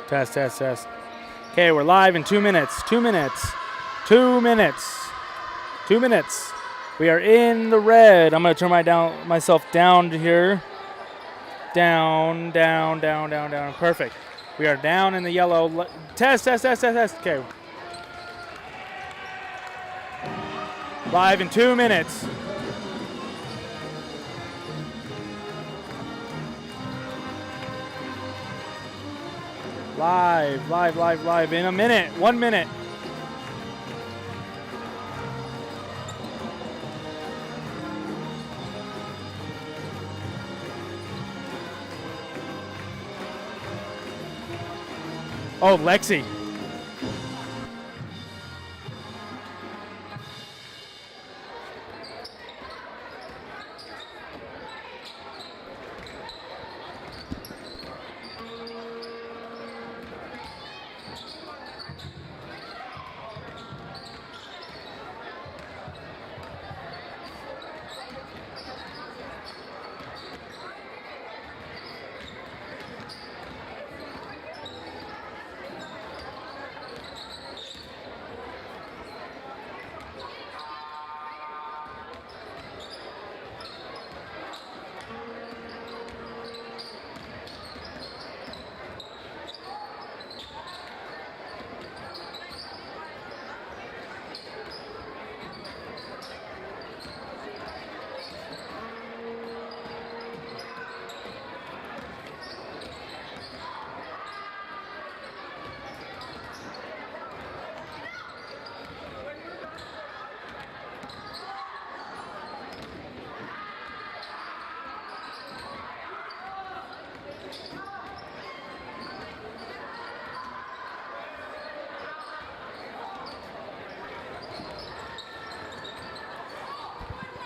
Test, test, test. Okay, we're live in 2 minutes. 2 minutes. 2 minutes. 2 minutes. We are in the red. I'm going to turn myself down to here. Down, down, down, down, down. Perfect. We are down in the yellow. Test, test, test, test, test. Okay. Live in 2 minutes. Live, live, live, live in a minute. 1 minute. Oh, Lexi.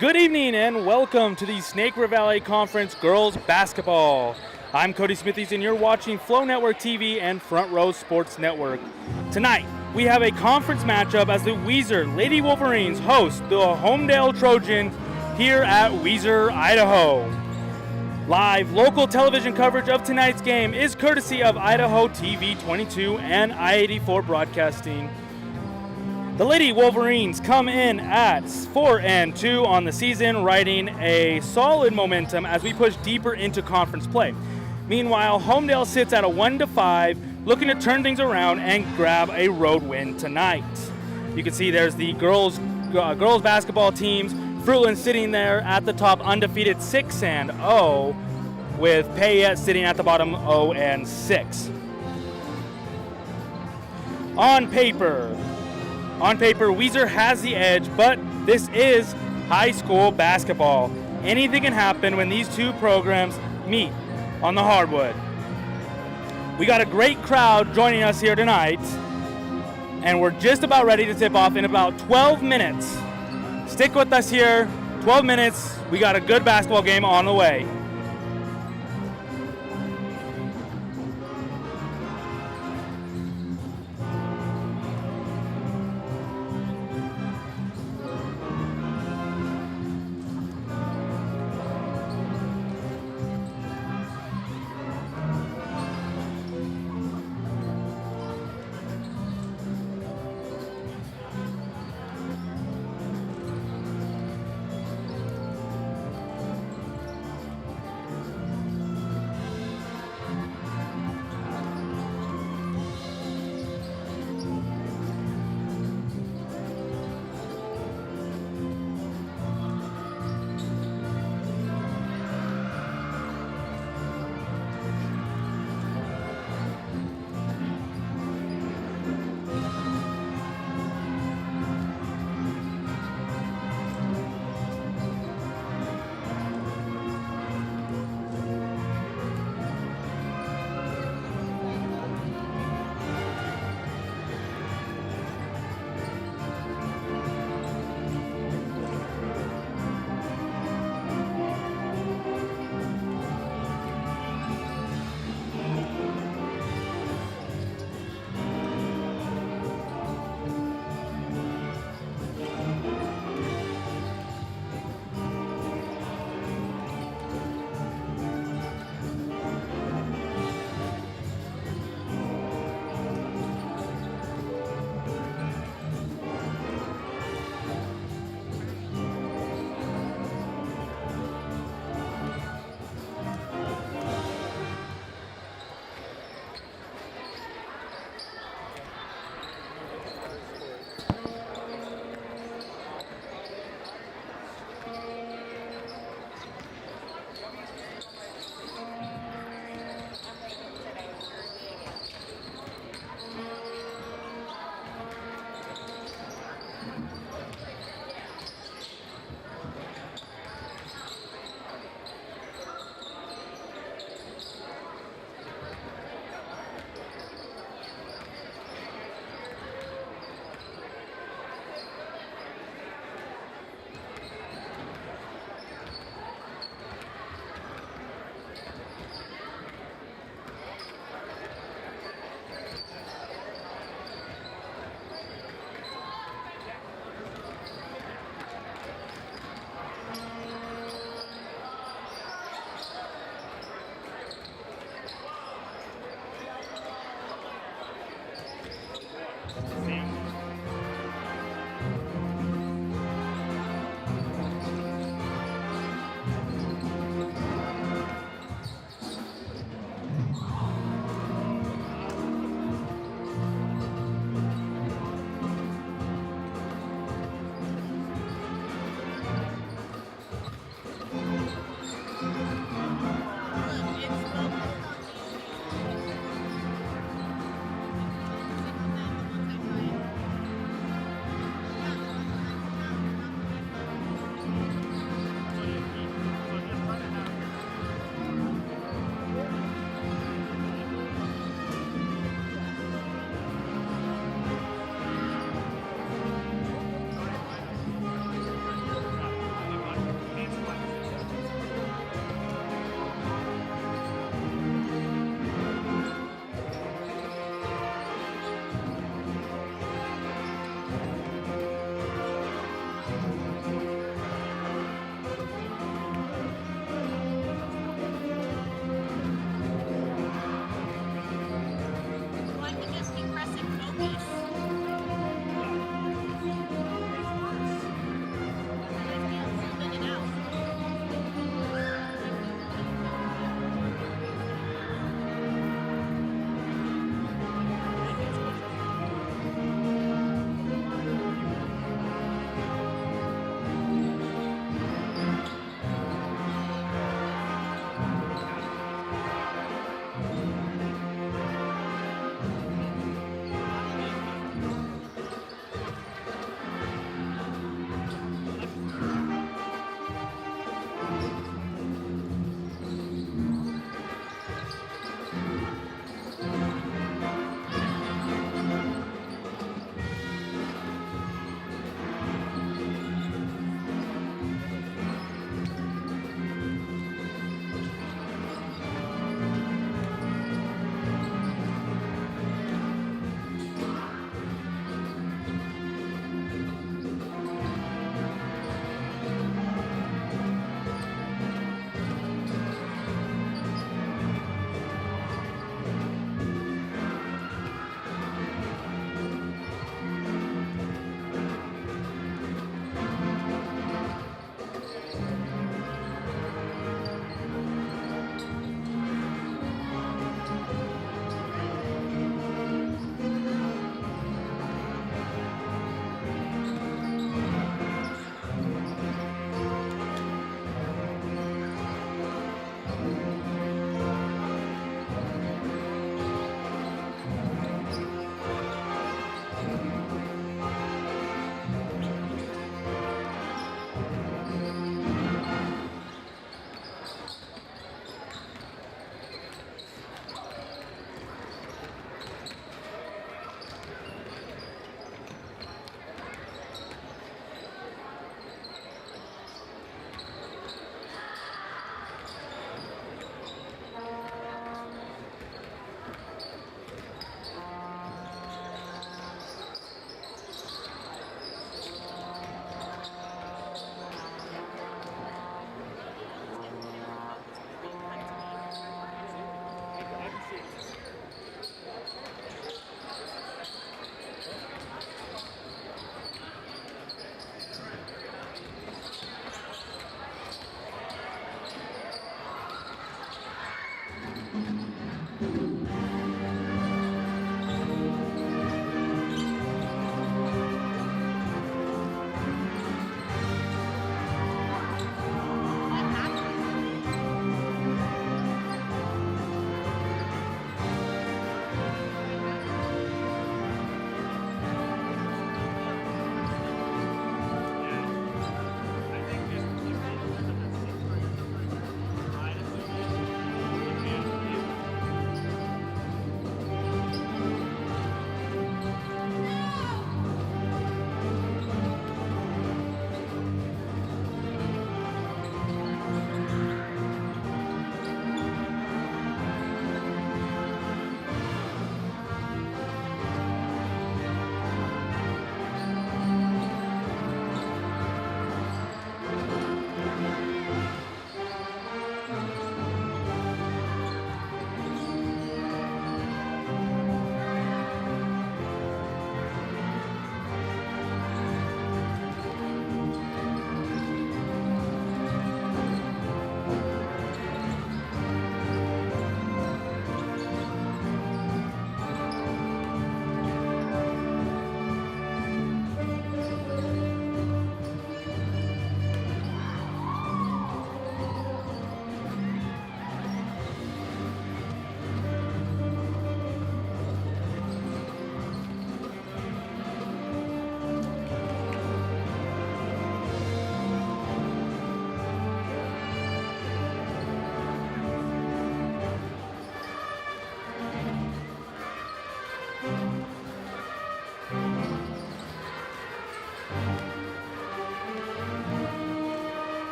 Good evening and welcome to the Snake River Valley Conference Girls Basketball. I'm Cody Smithies and you're watching Flow Network TV and Front Row Sports Network. Tonight, we have a conference matchup as the Weiser Lady Wolverines host the Homedale Trojans here at Weiser, Idaho. Live local television coverage of tonight's game is courtesy of Idaho TV 22 and I-84 Broadcasting. The Lady Wolverines come in at 4-2 on the season, riding a solid momentum as we push deeper into conference play. Meanwhile, Homedale sits at a 1-5, looking to turn things around and grab a road win tonight. You can see there's the girls basketball teams. Fruitland sitting there at the top, undefeated 6-0, with Payette sitting at the bottom 0-6. On paper, Weiser has the edge, but this is high school basketball. Anything can happen when these two programs meet on the hardwood. We got a great crowd joining us here tonight, and we're just about ready to tip off in about 12 minutes. Stick with us here, 12 minutes. We got a good basketball game on the way.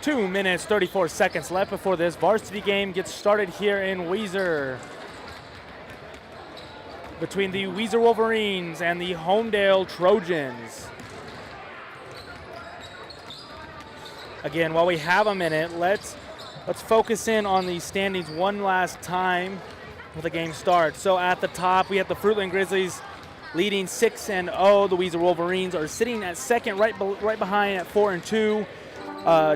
2 minutes, 34 seconds left before this varsity game gets started here in Weiser. Between the Weiser Wolverines and the Homedale Trojans. Again, while we have a minute, let's focus in on the standings one last time before the game starts. So at the top, we have the Fruitland Grizzlies leading 6-0. The Weiser Wolverines are sitting at second, right behind at 4-2.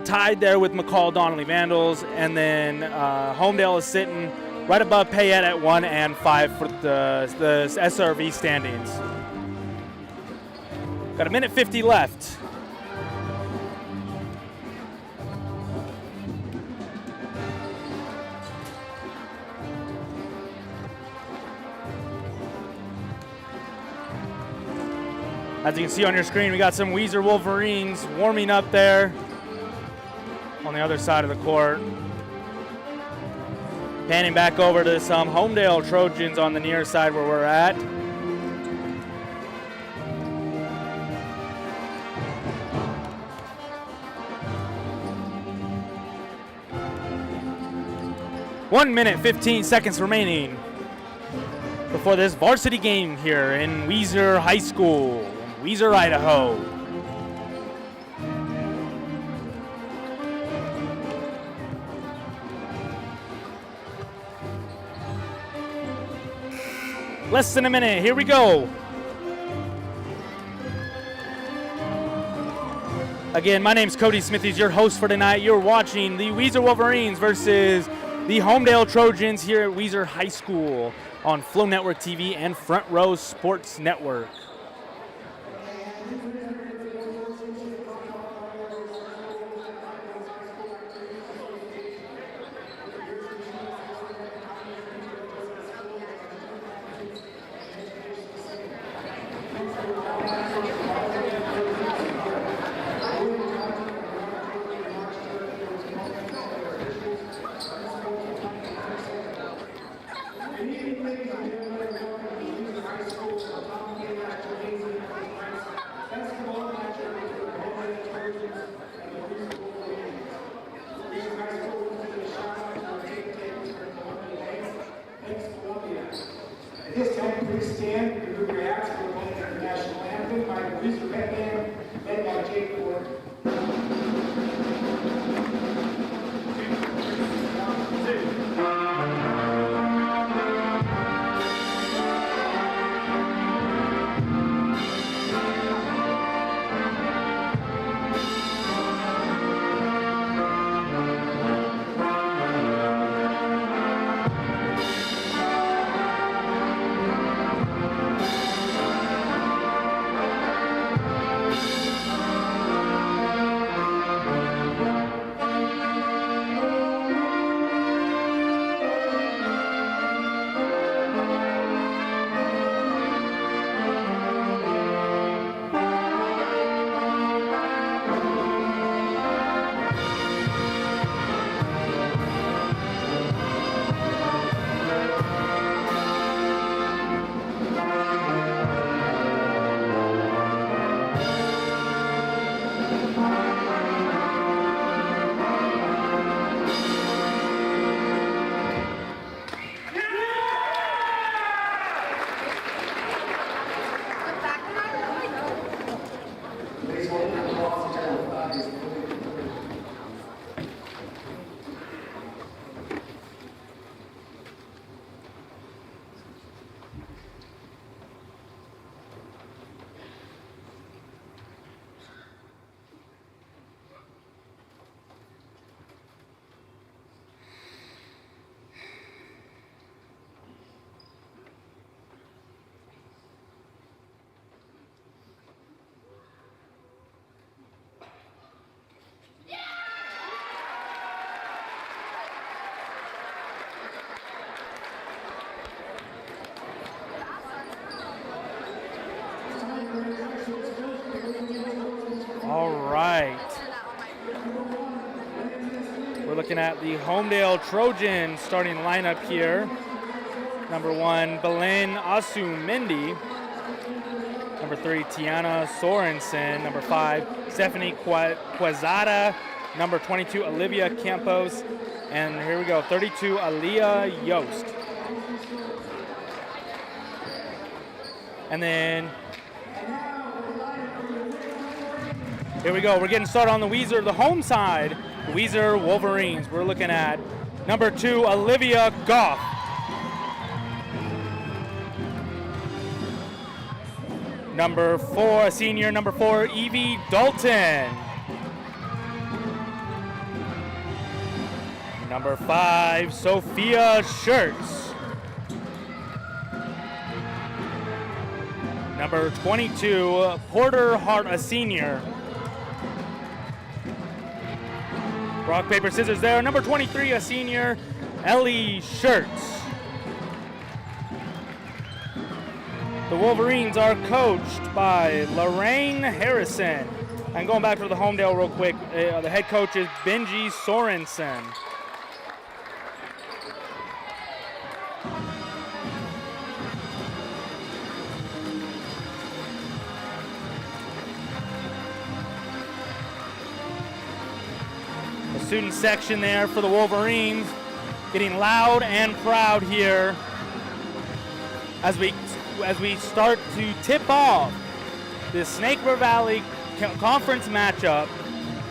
Tied there with McCall Donnelly Vandals, and then Homedale is sitting right above Payette at 1-5 for the SRV standings. Got a minute 50 left. As you can see on your screen, we got some Weiser Wolverines warming up there on the other side of the court. Panning back over to some Homedale Trojans on the near side where we're at. One minute, 15 seconds remaining before this varsity game here in Weiser High School, in Weiser, Idaho. Less than a minute, here we go. Again, my name's Cody Smithies, your host for tonight. You're watching the Weiser Wolverines versus the Homedale Trojans here at Weiser High School on FLOWW Network TV and Front Row Sports Network. At this time, please stand and we react to the playing of the national anthem by the Weiser Red Band, led by Jake Ford. All right. We're looking at the Homedale Trojans starting lineup here. Number 1, Belen Asumendi. Number 3, Tiana Sorensen. Number 5, Stephanie Quezada. number 22, Olivia Campos. And here we go, 32, Aaliyah Yost. And then, here we go, we're getting started on the Weiser, the home side. The Weiser Wolverines, we're looking at number 2, Olivia Goff. Number 4, senior, number 4, Evie Dalton. Number 5, Sophia Schertz. Number 22, Porter Hart, a senior. Rock, paper, scissors there. Number 23, a senior, Ellie Schertz. The Wolverines are coached by Lorraine Harrison. And going back to the Homedale real quick, the head coach is Benji Sorensen. The student section there for the Wolverines getting loud and proud here as we start to tip off the Snake River Valley Conference matchup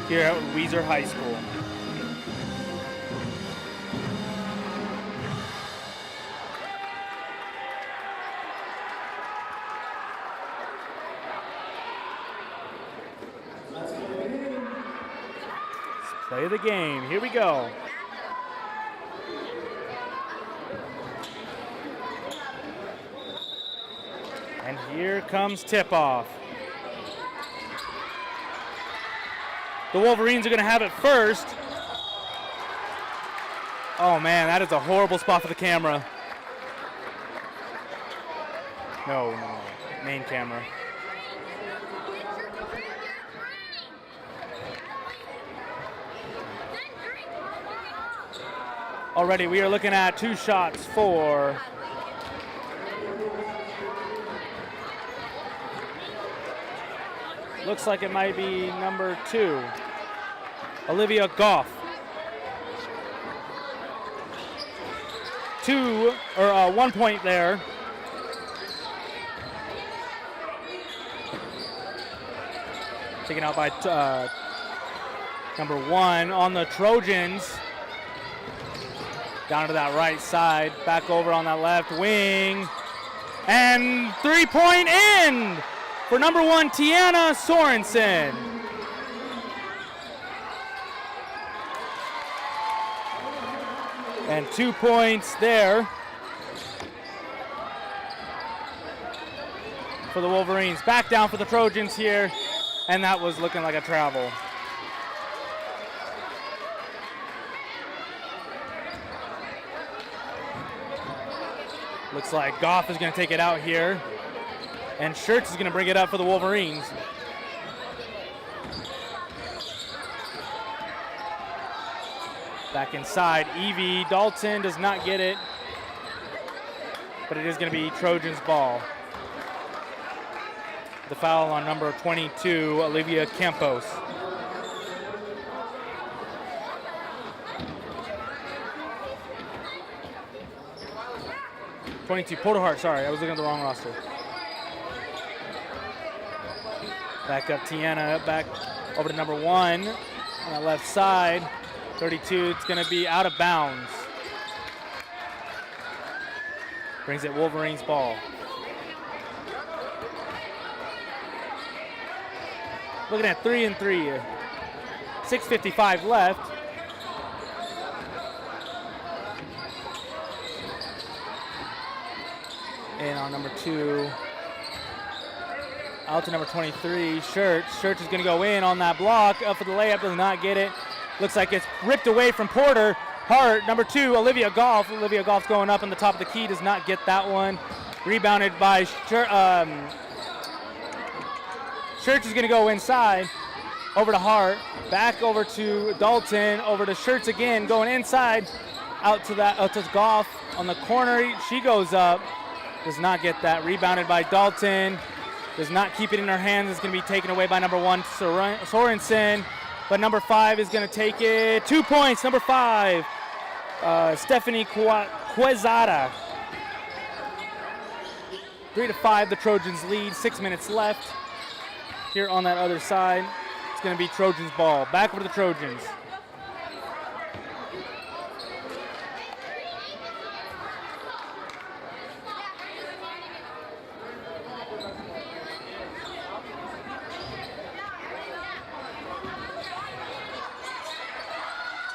here at Weiser High School. Let's play the game. Here we go. And here comes tip-off. The Wolverines are going to have it first. Oh man, that is a horrible spot for the camera. No, main camera. Already we are looking at 2 shots for looks like it might be number 2, Olivia Goff. 1 point there. Taken out by number 1 on the Trojans. Down to that right side, back over on that left wing. And 3-point in for number 1, Tiana Sorensen. And 2 points there for the Wolverines. Back down for the Trojans here, and that was looking like a travel. Looks like Goff is going to take it out here, and Schertz is going to bring it up for the Wolverines. Back inside, Evie Dalton does not get it, but it is going to be Trojans' ball. The foul on number 22, Olivia Campos. Porter Hart, sorry, I was looking at the wrong roster. Back up Tiana, back over to number 1 on that left side. 32, it's gonna be out of bounds. Brings it Wolverines ball. Looking at 3 and 3 here. 6:55 left. And on number 2, out to number 23, Schertz. Schertz is going to go in on that block. Up for the layup, does not get it. Looks like it's ripped away from Porter Hart. Number 2, Olivia Goff. Olivia Goff's going up on the top of the key, does not get that one. Rebounded by Schertz. Schertz is going to go inside, over to Hart, back over to Dalton, over to Schertz again, going inside, out to Goff on the corner. She goes up. Does not get that. Rebounded by Dalton. Does not keep it in her hands. It's going to be taken away by number 1, Sorensen. but number 5 is going to take it. 2 points, number 5, Stephanie Quezada. 3-5, the Trojans lead. 6 minutes left. Here on that other side, it's going to be Trojans ball. Back over to the Trojans.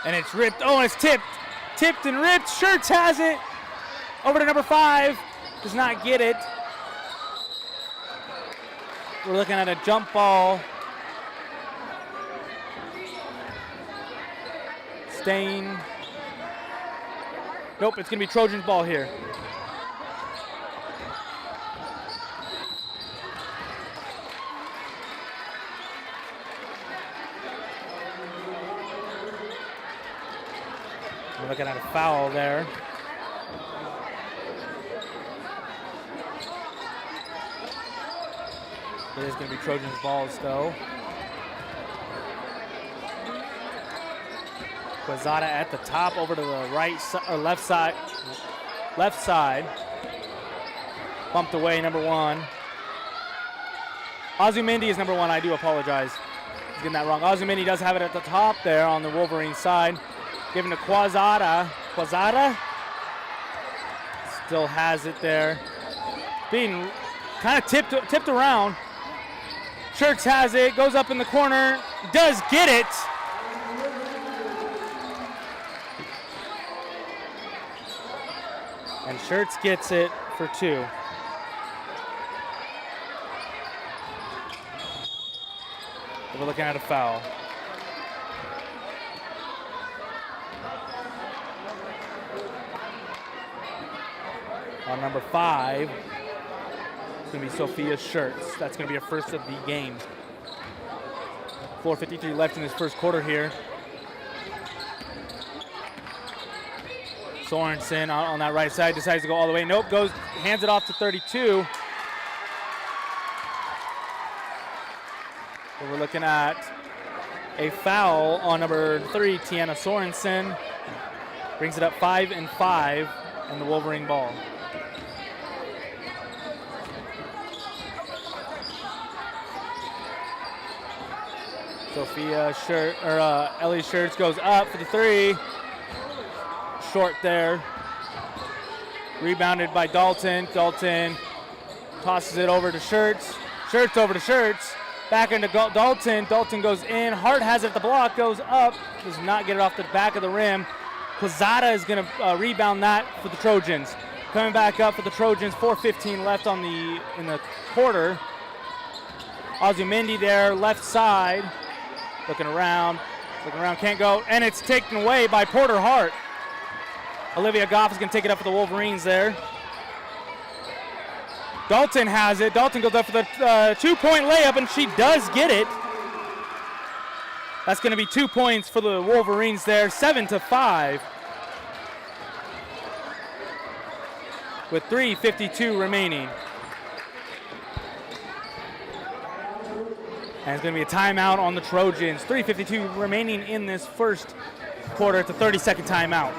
And it's ripped. Oh, and it's tipped. Tipped and ripped. Schertz has it. Over to number 5. Does not get it. We're looking at a jump ball. Stain. Nope, it's going to be Trojans ball here. We're looking at a foul there. It is going to be Trojans ball still. Quezada at the top, over to the right side or left side. Left side. Bumped away, number 1. Azumendi is number 1. I do apologize. I was getting that wrong. Azumendi does have it at the top there on the Wolverine side. Giving to Quezada. Quezada still has it there. Being kind of tipped around. Schertz has it, goes up in the corner, does get it. And Schertz gets it for 2. We're looking at a foul. On number 5, it's going to be Sophia Schertz. That's going to be her first of the game. 4:53 left in this first quarter here. Sorensen on that right side decides to go all the way. Nope, hands it off to 32. So we're looking at a foul on number 3, Tiana Sorensen. Brings it up 5-5 and the Wolverine ball. Ellie Schertz goes up for the 3. Short there. Rebounded by Dalton. Dalton tosses it over to Schertz. Schertz over to Schertz. Back into Dalton. Dalton goes in. Hart has it at the block. Goes up. Does not get it off the back of the rim. Quezada is going to rebound that for the Trojans. Coming back up for the Trojans. 4:15 left in the quarter. Azumendi there, left side. Looking around, can't go, and it's taken away by Porter Hart. Olivia Goff is going to take it up for the Wolverines there. Dalton has it. Dalton goes up for the 2-point layup, and she does get it. That's going to be 2 points for the Wolverines there, 7-5. With 3:52 remaining. And it's going to be a timeout on the Trojans. 3:52 remaining in this first quarter. It's a 30-second timeout.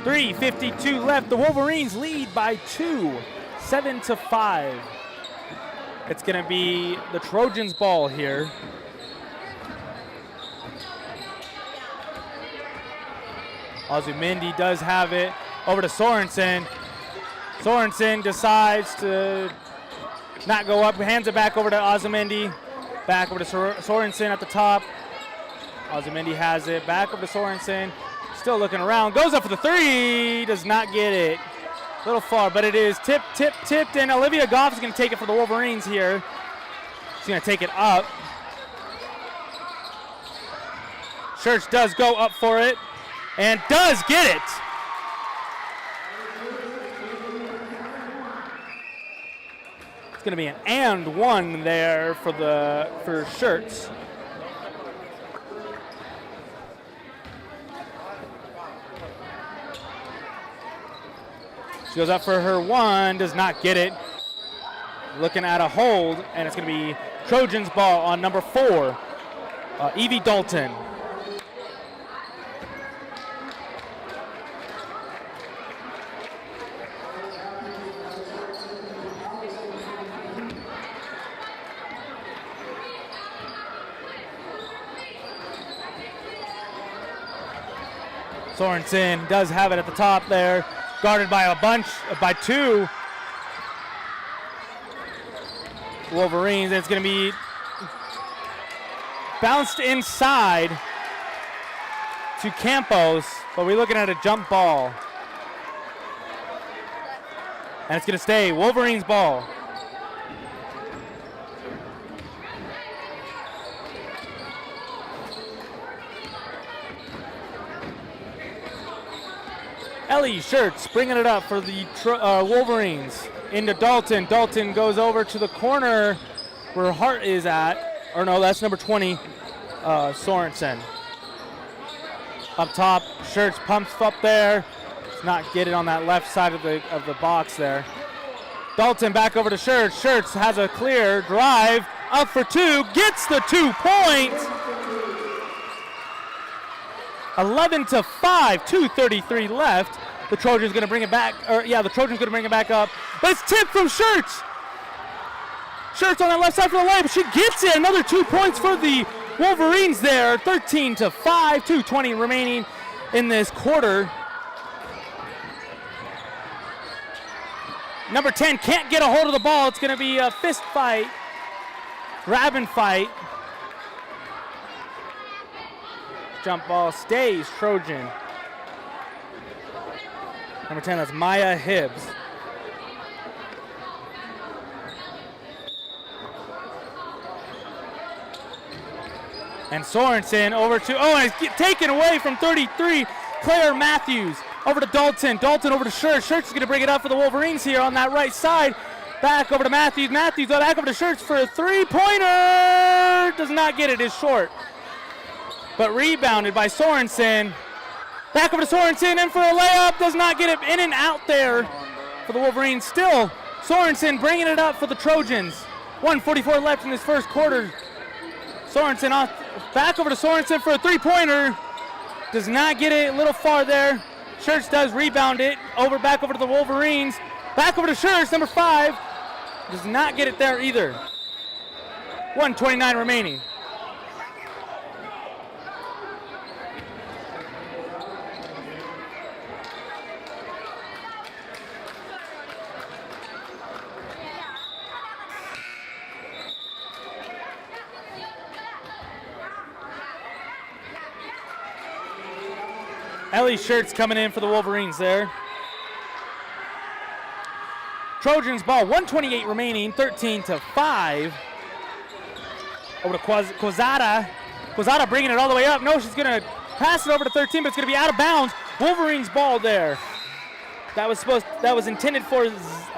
.352 left. The Wolverines lead by 2, 7-5. It's going to be the Trojans ball here. Azumendi does have it. Over to Sorensen. Sorensen decides to not go up. Hands it back over to Azumendi. Back over to Sorensen at the top. Azumendi has it. Back over to Sorensen. Still looking around. Goes up for the 3. Does not get it. A little far, but it is tipped. And Olivia Goff is going to take it for the Wolverines here. She's going to take it up. Church does go up for it and does get it. It's going to be an and one there for Shirts. She goes up for her one, does not get it. Looking at a hold, and it's going to be Trojans ball on number 4, Evie Dalton. Sorensen does have it at the top there, guarded by 2 Wolverines. It's going to be bounced inside to Campos, but we're looking at a jump ball. And it's going to stay Wolverines ball. Ellie Shirts bringing it up for the Wolverines. Into Dalton. Dalton goes over to the corner where Hart is at. Or no, that's number 20, Sorensen. Up top, Shirts pumps up there. Does not get it on that left side of the box there. Dalton back over to Shirts. Shirts has a clear drive. Up for 2. Gets the 2 points. 11-5, 2:33 left. The Trojans going to bring it back, the Trojans going to bring it back up. But it's tipped from Shirts. Shirts on that left side for the lane, but she gets it. Another 2 points for the Wolverines there. 13-5, 2:20 remaining in this quarter. Number 10 can't get a hold of the ball. It's going to be a fist fight, grab and fight. Jump ball stays Trojan. Number 10, that's Maya Hibbs. And Sorensen over to, and it's taken away from 33, Claire Matthews. Over to Dalton. Dalton over to Shirts. Shirts is going to bring it up for the Wolverines here on that right side. Back over to Matthews. Matthews back over to Shirts for a 3-pointer. Does not get it, is short. But rebounded by Sorensen. Back over to Sorensen in for a layup. Does not get it, in and out there for the Wolverines. Still, Sorensen bringing it up for the Trojans. 1:44 left in this first quarter. Sorensen off, back over to Sorensen for a 3-pointer. Does not get it, a little far there. Shirts does rebound it, back over to the Wolverines. Back over to Shirts, number 5. Does not get it there either. 1:29 remaining. Ellie Shirts coming in for the Wolverines there. Trojans ball, 1:28 remaining, 13-5. Over to Quezada. Quezada bringing it all the way up. No, she's going to pass it over to 13, but it's going to be out of bounds. Wolverines ball there. That was intended for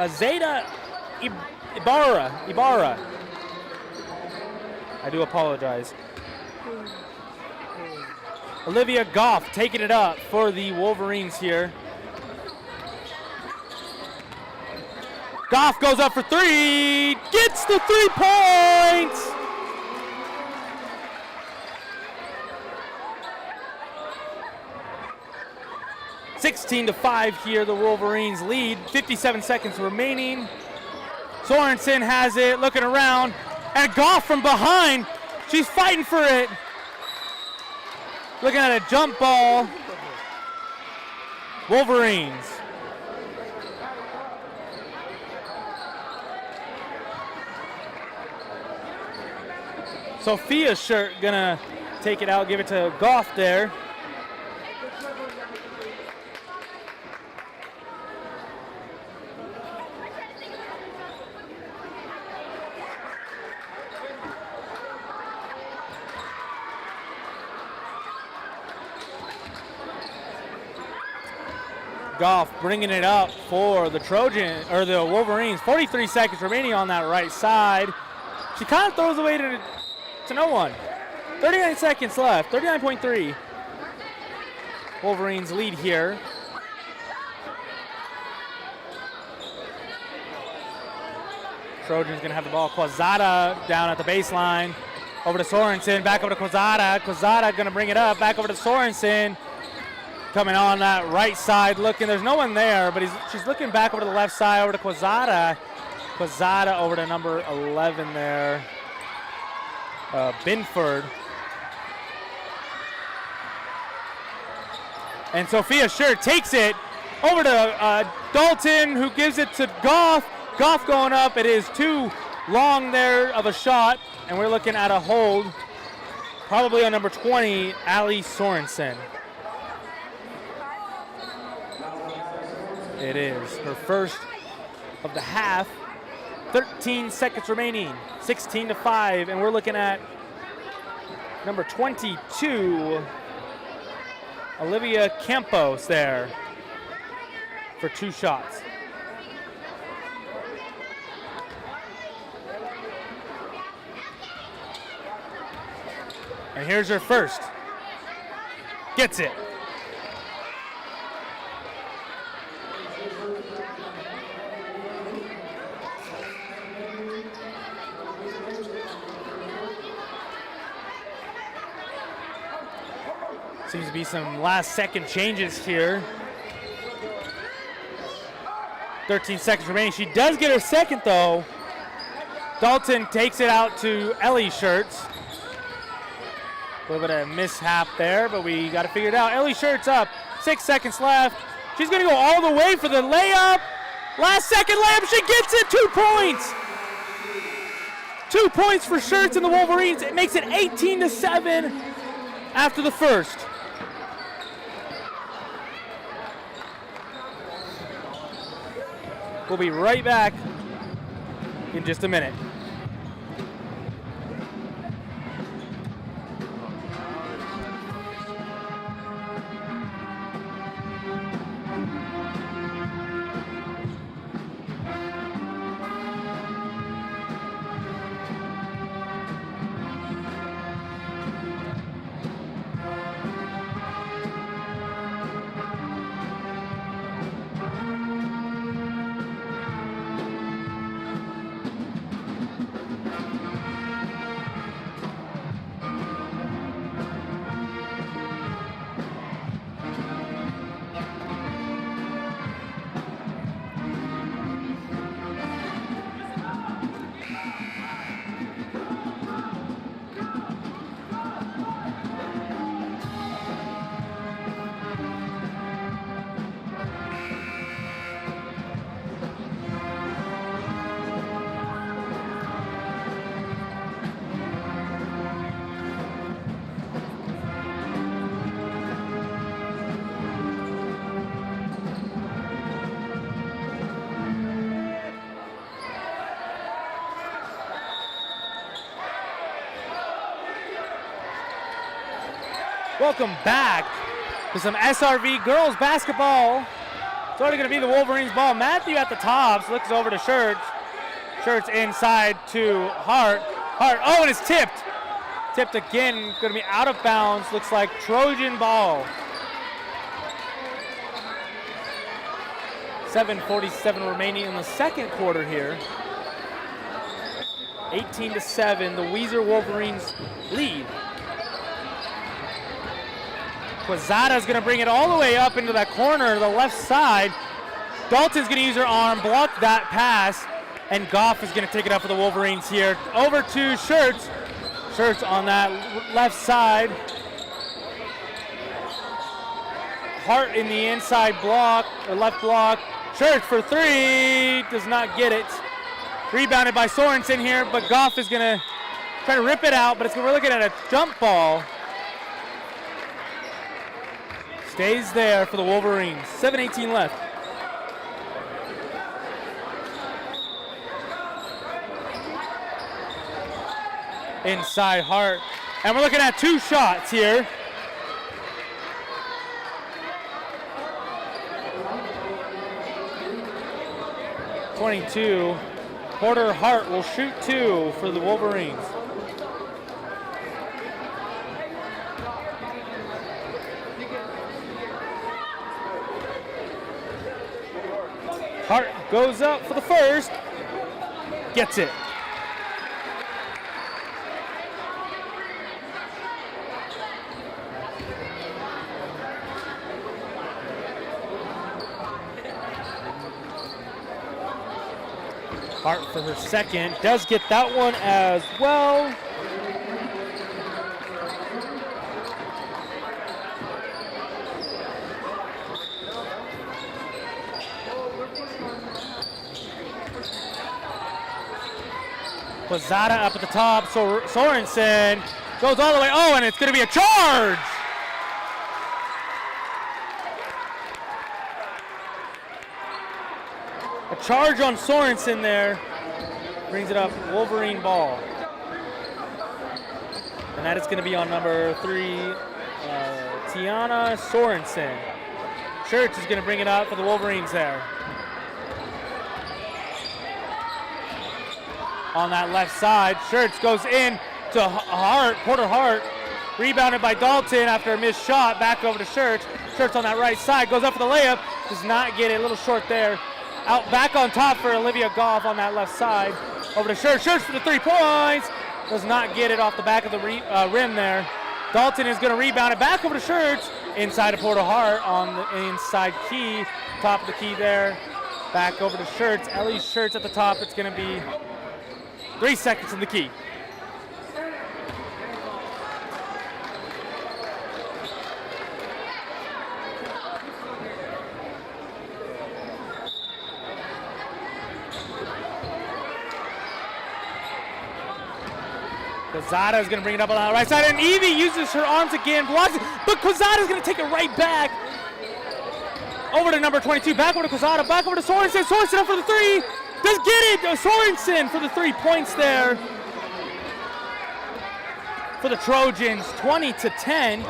Zeta Ibarra. I do apologize. Olivia Goff taking it up for the Wolverines here. Goff goes up for 3, gets the 3 points. (16-5) here, the Wolverines lead. 57 seconds remaining. Sorensen has it, looking around, and Goff from behind. She's fighting for it. Looking at a jump ball. Wolverines. Sophia Shirt gonna take it out, give it to Goff there. Goff bringing it up for the the Wolverines. 43 seconds remaining on that right side. She kind of throws away to no one. 39 seconds left, 39.3. Wolverines lead here. Trojans gonna have the ball. Quezada down at the baseline. Over to Sorensen, back over to Quezada. Quezada gonna bring it up, back over to Sorensen. Coming on that right side, looking, there's no one there, but she's looking back over to the left side, over to Quezada. Quezada over to number 11 there, Binford. And Sophia Scher takes it over to Dalton, who gives it to Goff. Goff going up, it is too long there of a shot, and we're looking at a hold, probably on number 20, Allie Sorensen. It is her first of the half. 13 seconds remaining, 16-5, and we're looking at number 22, Olivia Campos there for 2 shots. And here's her first. Gets it. Seems to be some last second changes here. 13 seconds remaining. She does get her second though. Dalton takes it out to Ellie Schertz. A little bit of a mishap there, but we got to figure it out. Ellie Schertz up, 6 seconds left. She's gonna go all the way for the layup. Last second layup, she gets it, 2 points. 2 points for Schertz and the Wolverines. It makes it 18-7 after the first. We'll be right back in just a minute. Welcome back to some SRV girls basketball. It's already going to be the Wolverines ball. Matthew at the top, looks over to Schertz. Schertz inside to Hart. Hart, oh, and it's tipped. Tipped again, going to be out of bounds. Looks like Trojan ball. 7:47 remaining in the second quarter here. 18-7, the Weiser Wolverines lead. Quezada's going to bring it all the way up into that corner, the left side. Dalton's going to use her arm, block that pass, and Goff is going to take it up for the Wolverines here. Over to Schertz. Schertz on that left side. Hart in the inside block, or left block. Schertz for 3, does not get it. Rebounded by Sorensen here, but Goff is going to try to rip it out, but we're looking at a jump ball. Stays there for the Wolverines. 7:18 left. Inside Hart. And we're looking at 2 shots here. 22. Porter Hart will shoot 2 for the Wolverines. Hart goes up for the first, gets it. Hart for her second, does get that one as well. Quezada up at the top, so Sorensen goes all the way, oh, and it's gonna be a charge! A charge on Sorensen there, brings it up, Wolverine ball. And that is gonna be on number 3, Tiana Sorensen. Church is gonna bring it up for the Wolverines there. On that left side, Church goes in to Hart, Porter Hart, rebounded by Dalton after a missed shot, back over to Church. Church on that right side, goes up for the layup, does not get it, a little short there. Out back on top for Olivia Goff on that left side. Over to Church, Church for the 3 points, does not get it off the back of the rim there. Dalton is gonna rebound it back over to Church, inside to Porter Hart on the inside key, top of the key there. Back over to Church, Ellie Church at the top, it's gonna be 3 seconds in the key. Quezada is going to bring it up on the right side, and Evie uses her arms again, blocks it, but Quezada is going to take it right back. Over to number 22, back over to Quezada, back over to Sorensen. Sorensen up for the 3, does get it. Sorensen for the 3 points there for the Trojans, 20-10.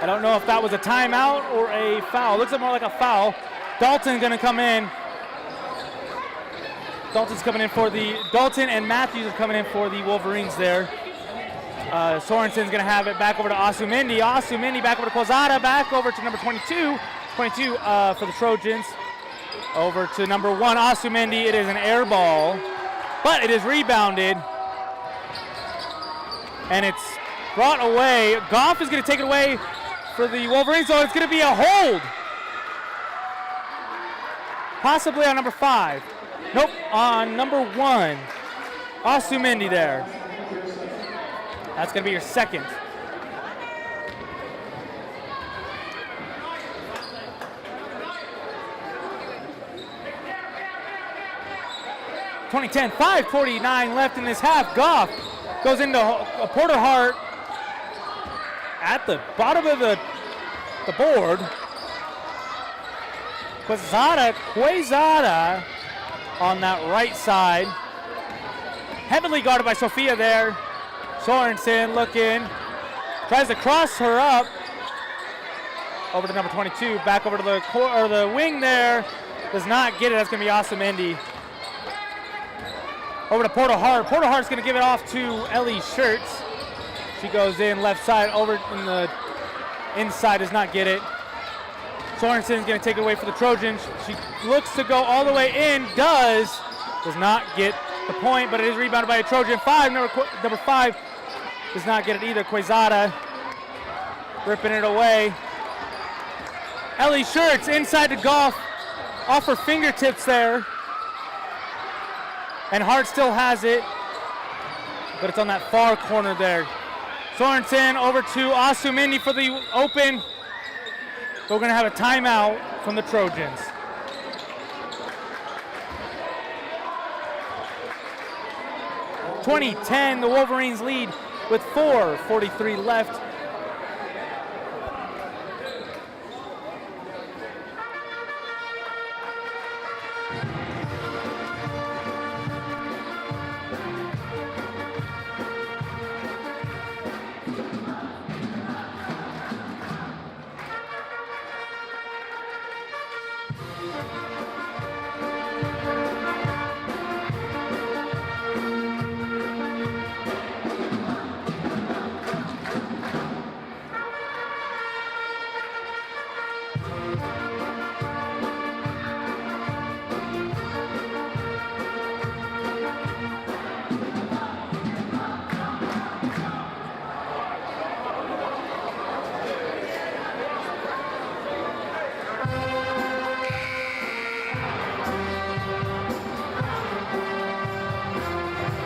I don't know if that was a timeout or a foul. Looks more like a foul. Dalton's going to come in. Dalton and Matthews are coming in for the Wolverines there. Sorensen's gonna have it back over to Asumendi. Asumendi back over to Quezada, back over to number 22 for the Trojans. Over to number 1, Asumendi. It is an air ball, but it is rebounded. And it's brought away. Goff is gonna take it away for the Wolverines, so it's gonna be a hold. Possibly on number 5. Nope, on number 1, Asumendi there. That's going to be your second. (20-10), 5:49 left in this half. Goff goes into Porter Hart at the bottom of the board. Quezada on that right side. Heavily guarded by Sophia there. Sorensen looking, tries to cross her up. Over to number 22, back over to the wing there. Does not get it, that's gonna be Asumendi. Over to Porter Hart. Porter Hart's gonna give it off to Ellie Schurtz. She goes in left side, over in the inside, does not get it. Sorensen's gonna take it away for the Trojans. She looks to go all the way in, does not get the point, but it is rebounded by a Trojan. Number 5 does not get it either. Quezada ripping it away. Ellie Schurtz inside to Goff, off her fingertips there. And Hart still has it, but it's on that far corner there. Sorensen over to Asumendi for the open. We're gonna have a timeout from the Trojans. (20-10), the Wolverines lead with 4:43 left.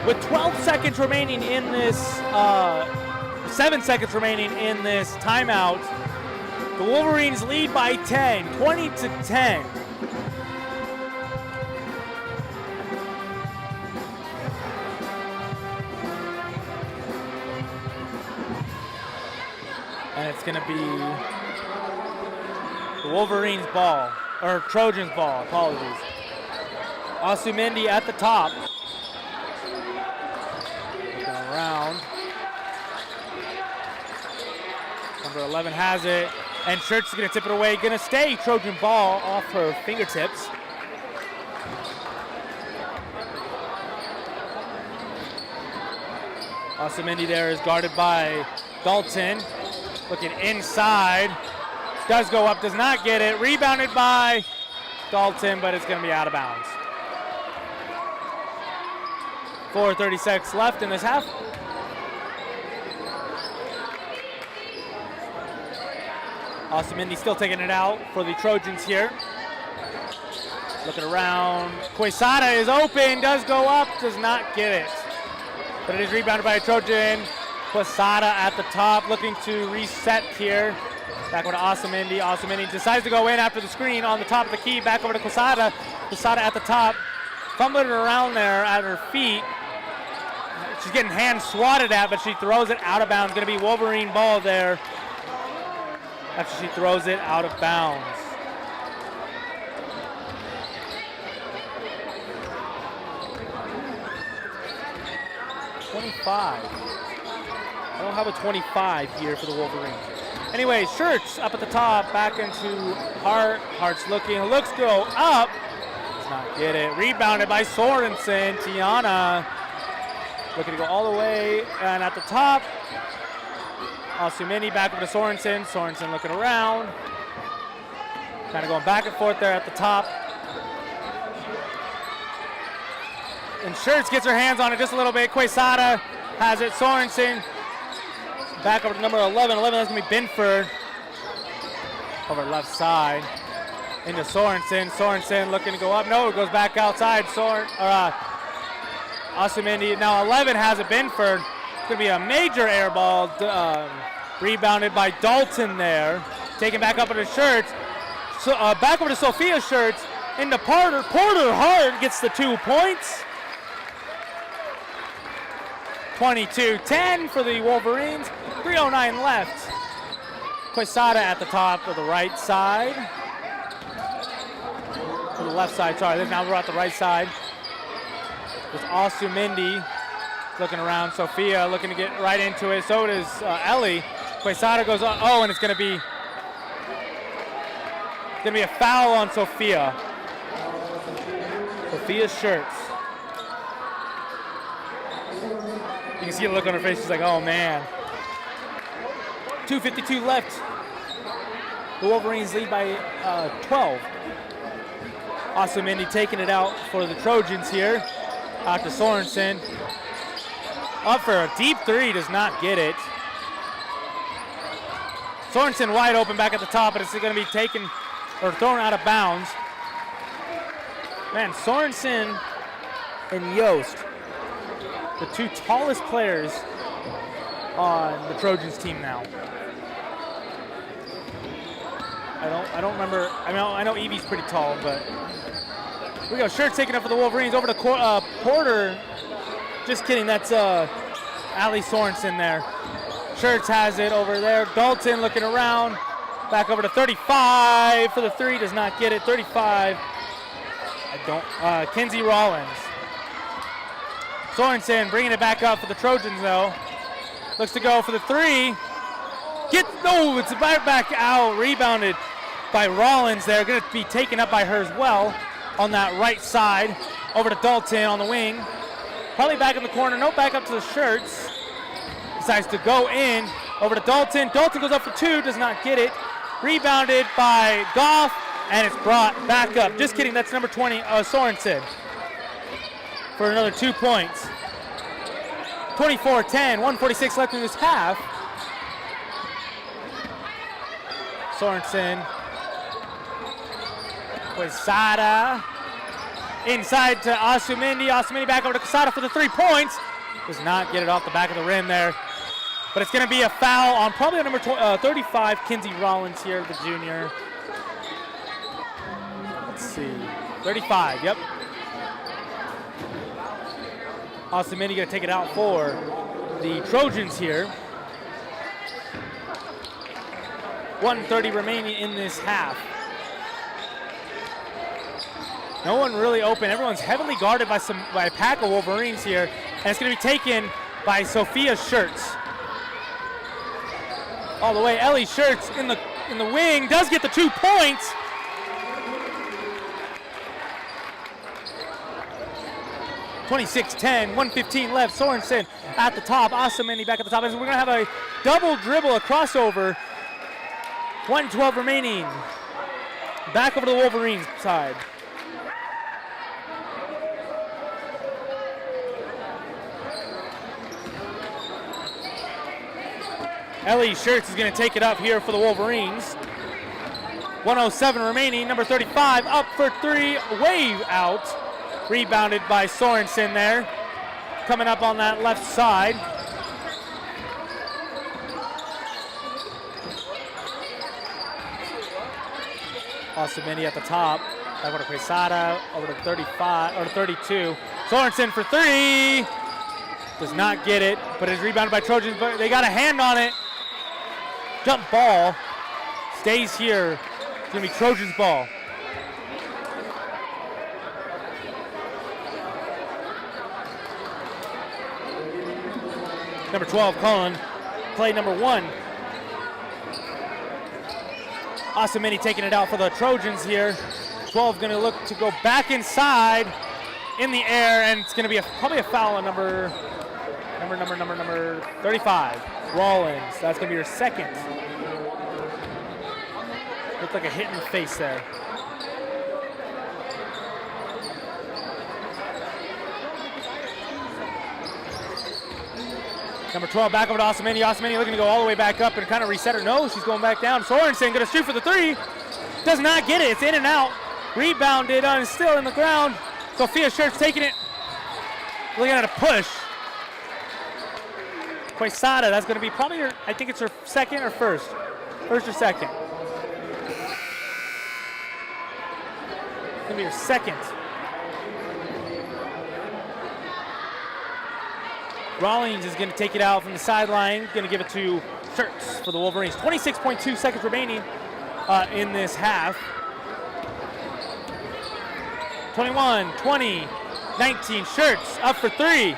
With 12 seconds remaining in this, 7 seconds remaining in this timeout, the Wolverines lead by 10, 20-10. And it's going to be the Wolverines ball, or Trojans ball, apologies. Asumendi at the top. Looking around. Number 11 has it, and Church is going to tip it away. Going to stay Trojan ball off her fingertips. Asumendi there is guarded by Dalton. Looking inside. Does go up, does not get it. Rebounded by Dalton, but it's going to be out of bounds. 4:36 left in this half. Asumendi still taking it out for the Trojans here. Looking around. Quesada is open, does go up, does not get it. But it is rebounded by a Trojan. Quesada at the top, looking to reset here. Back over to Asumendi. Asumendi decides to go in after the screen on the top of the key. Back over to Quesada. Quesada at the top. Fumbling around there at her feet. She's getting hand swatted at, but she throws it out of bounds. Going to be Wolverine ball there after she throws it out of bounds. I don't have a 25 here for the Wolverines. Anyway, Shirts up at the top, back into Hart. Hart's looking, looks to go up. Does not get it. Rebounded by Sorensen. Tiana looking to go all the way. And at the top, Asumendi back over to Sorensen. Sorensen looking around. Kind of going back and forth there at the top. And Shirts gets her hands on it just a little bit. Quesada has it. Sorensen back over to number 11. 11, that's going to be Binford. Over left side. Into Sorensen. Sorensen looking to go up. No, it goes back outside. Asumendi. Now 11 has it. Binford. It's going to be a major air ball. Rebounded by Dalton there. Taken back up into Shirts. So, back over to Sophia Shirts. Into Porter. Porter Hart gets the 2 points. 22-10 for the Wolverines. 3:09 left. Quesada at the top of the right side. To the left side, sorry. Now we're at the right side. With Asumendi looking around. Sophia looking to get right into it. So does Ellie. Quesada goes on. Oh, and it's going to be a foul on Sophia. Sophia's Shirts. You can see the look on her face. She's like, oh, man. 2:52 left. The Wolverines lead by 12. Asumendi taking it out for the Trojans here. Out to Sorensen. Up for a deep three. Does not get it. Sorensen wide open back at the top, but it's going to be taken or thrown out of bounds. Man, Sorensen and Yost, the two tallest players on the Trojans team now. I don't remember. I know Evie's pretty tall, but here we go. Shirt taking up for the Wolverines over to Porter. Just kidding. That's Allie Sorensen there. Shirts has it over there. Dalton looking around. Back over to 35 for the three. Does not get it. 35. Kinsey Rollins. Sorensen bringing it back up for the Trojans though. Looks to go for the three. It's back out. Rebounded by Rollins there. Going to be taken up by her as well on that right side. Over to Dalton on the wing. Probably back in the corner. No, back up to the Shirts. Decides to go in. Over to Dalton. Dalton goes up for two. Does not get it. Rebounded by Goff. And it's brought back up. Just kidding. That's number 20, Sorensen. For another 2 points. 24-10. 1:46 left in this half. Sorensen. Quesada. inside to Asumendi. Asumendi back over to Quesada for the 3 points. Does not get it off the back of the rim there. But it's going to be a foul on probably number 35, Kinsey Rollins here, the junior. Let's see. 35, yep. Asumendi going to take it out for the Trojans here. 1:30 remaining in this half. No one really open. Everyone's heavily guarded by a pack of Wolverines here, and it's going to be taken by Sophia Schertz. All the way, Ellie Schertz in the wing does get the 2 points. (26-10), 1:15 left. Sorensen at the top. Asumendi back at the top. We're going to have a double dribble, a crossover. 1:12 remaining. Back over to the Wolverines side. Ellie Schertz is going to take it up here for the Wolverines. 1:07 remaining. Number 35 up for 3, way out. Rebounded by Sorensen there. Coming up on that left side. Asumendi at the top. Back over to Quesada, over to 35 or 32. Sorensen for 3. Does not get it, but is rebounded by Trojans. But they got a hand on it. Jump ball stays here. It's gonna be Trojans ball. Number 12, Cullen. Play number 1. Asumendi taking it out for the Trojans here. 12 going to look to go back inside in the air, and it's going to be probably a foul on number 35, Rollins. That's going to be your second. Looked like a hit in the face there. Number 12 back over to Asumendi. Asumendi looking to go all the way back up and kind of reset her. No, she's going back down. Sorensen going to shoot for the 3. Does not get it. It's in and out. Rebounded and still in the ground. Sophia Schertz taking it. Looking at a push. Quesada, that's going to be probably her, I think it's her second or first. First or second. It's going to be her second. Rollins is going to take it out from the sideline, going to give it to Schertz for the Wolverines. 26.2 seconds remaining in this half. 21, 20, 19, Schertz up for 3.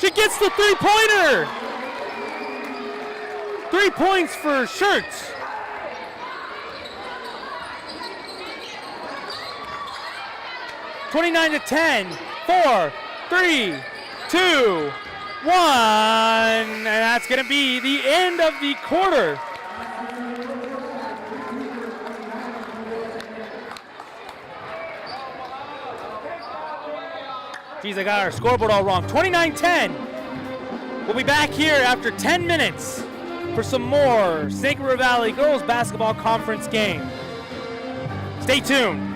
She gets the 3-pointer! 3 points for Schertz. (29-10), 4, 3, 2, 1, and that's going to be the end of the quarter. Geez, I got our scoreboard all wrong. 29-10. We'll be back here after 10 minutes for some more Snake River Valley Girls Basketball Conference game. Stay tuned.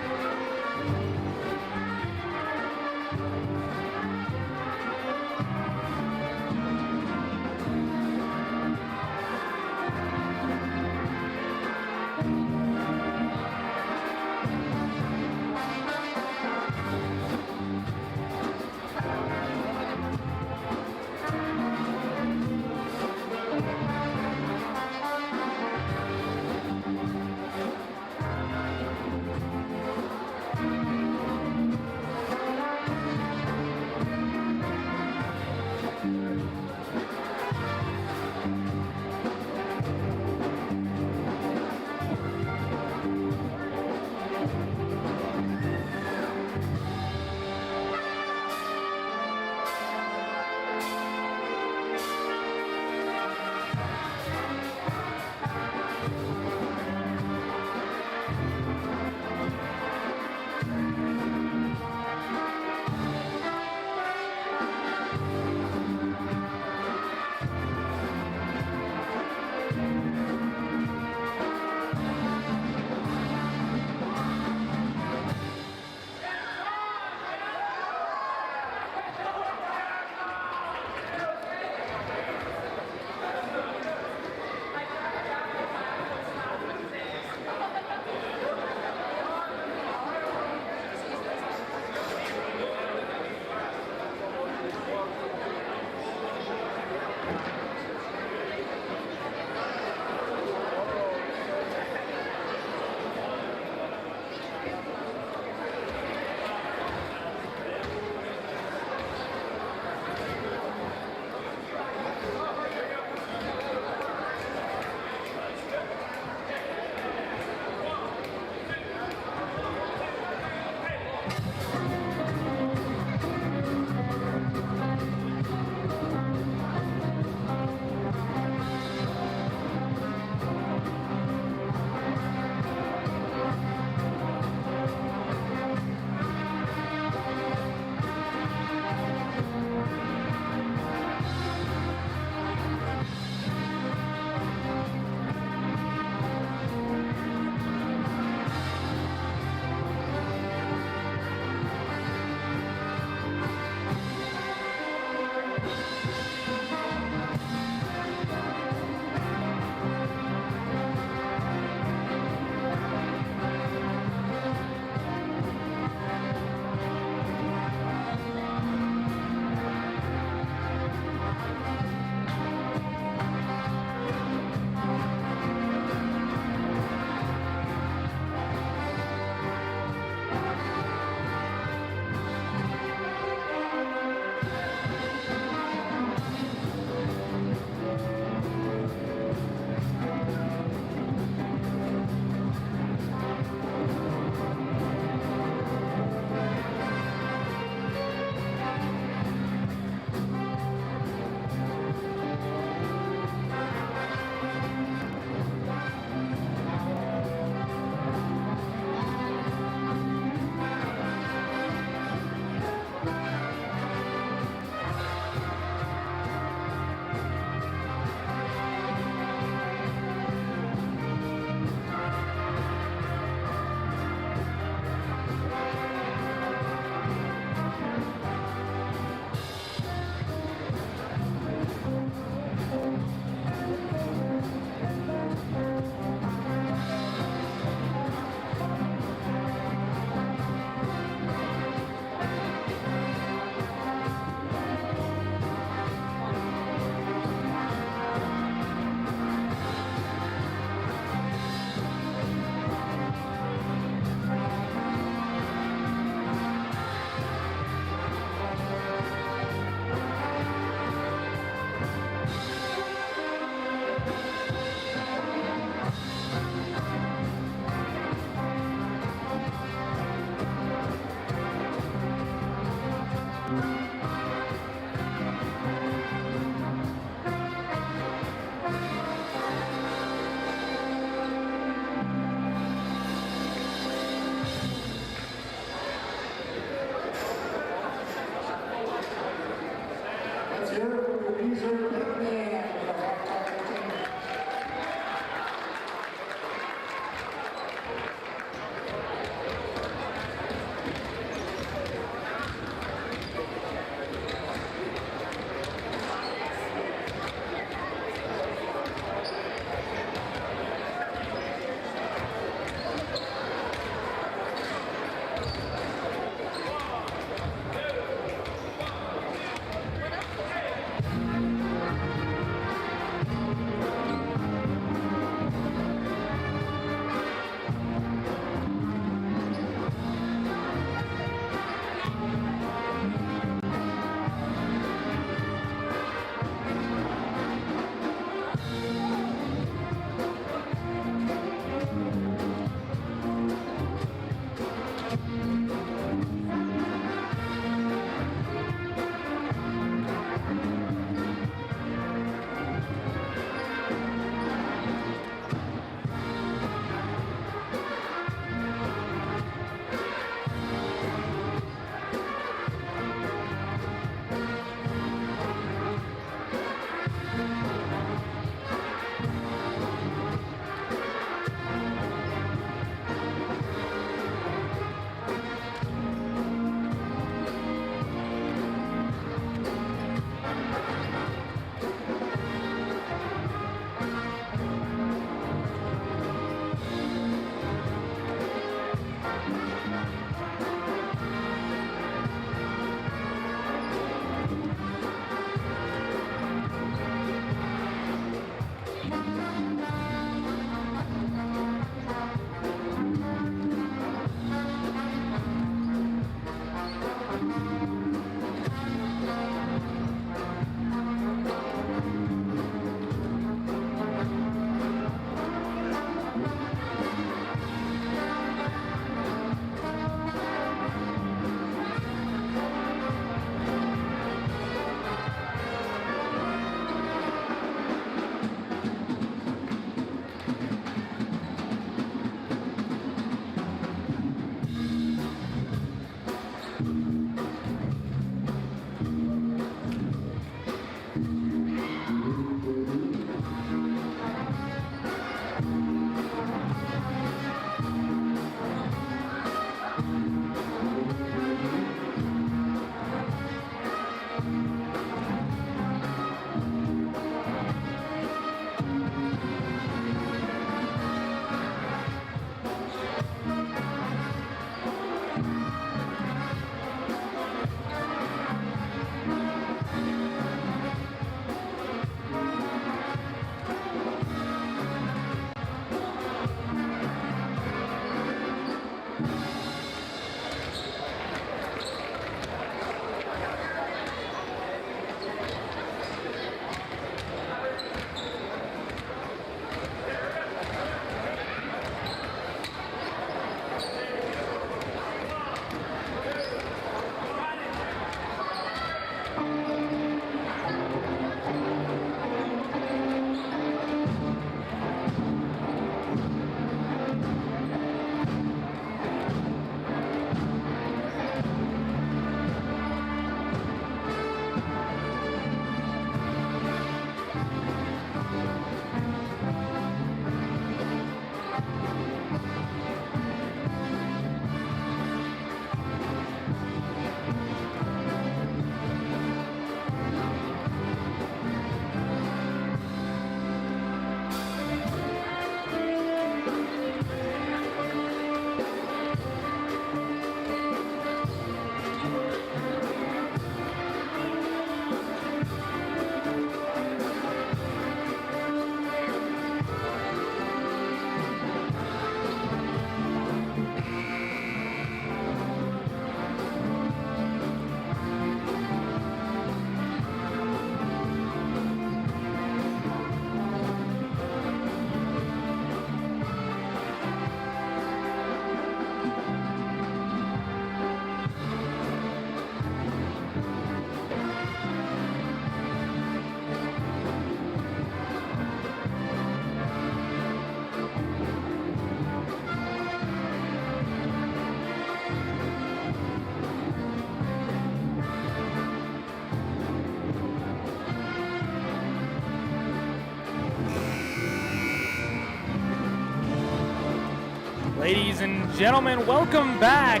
Ladies and gentlemen, welcome back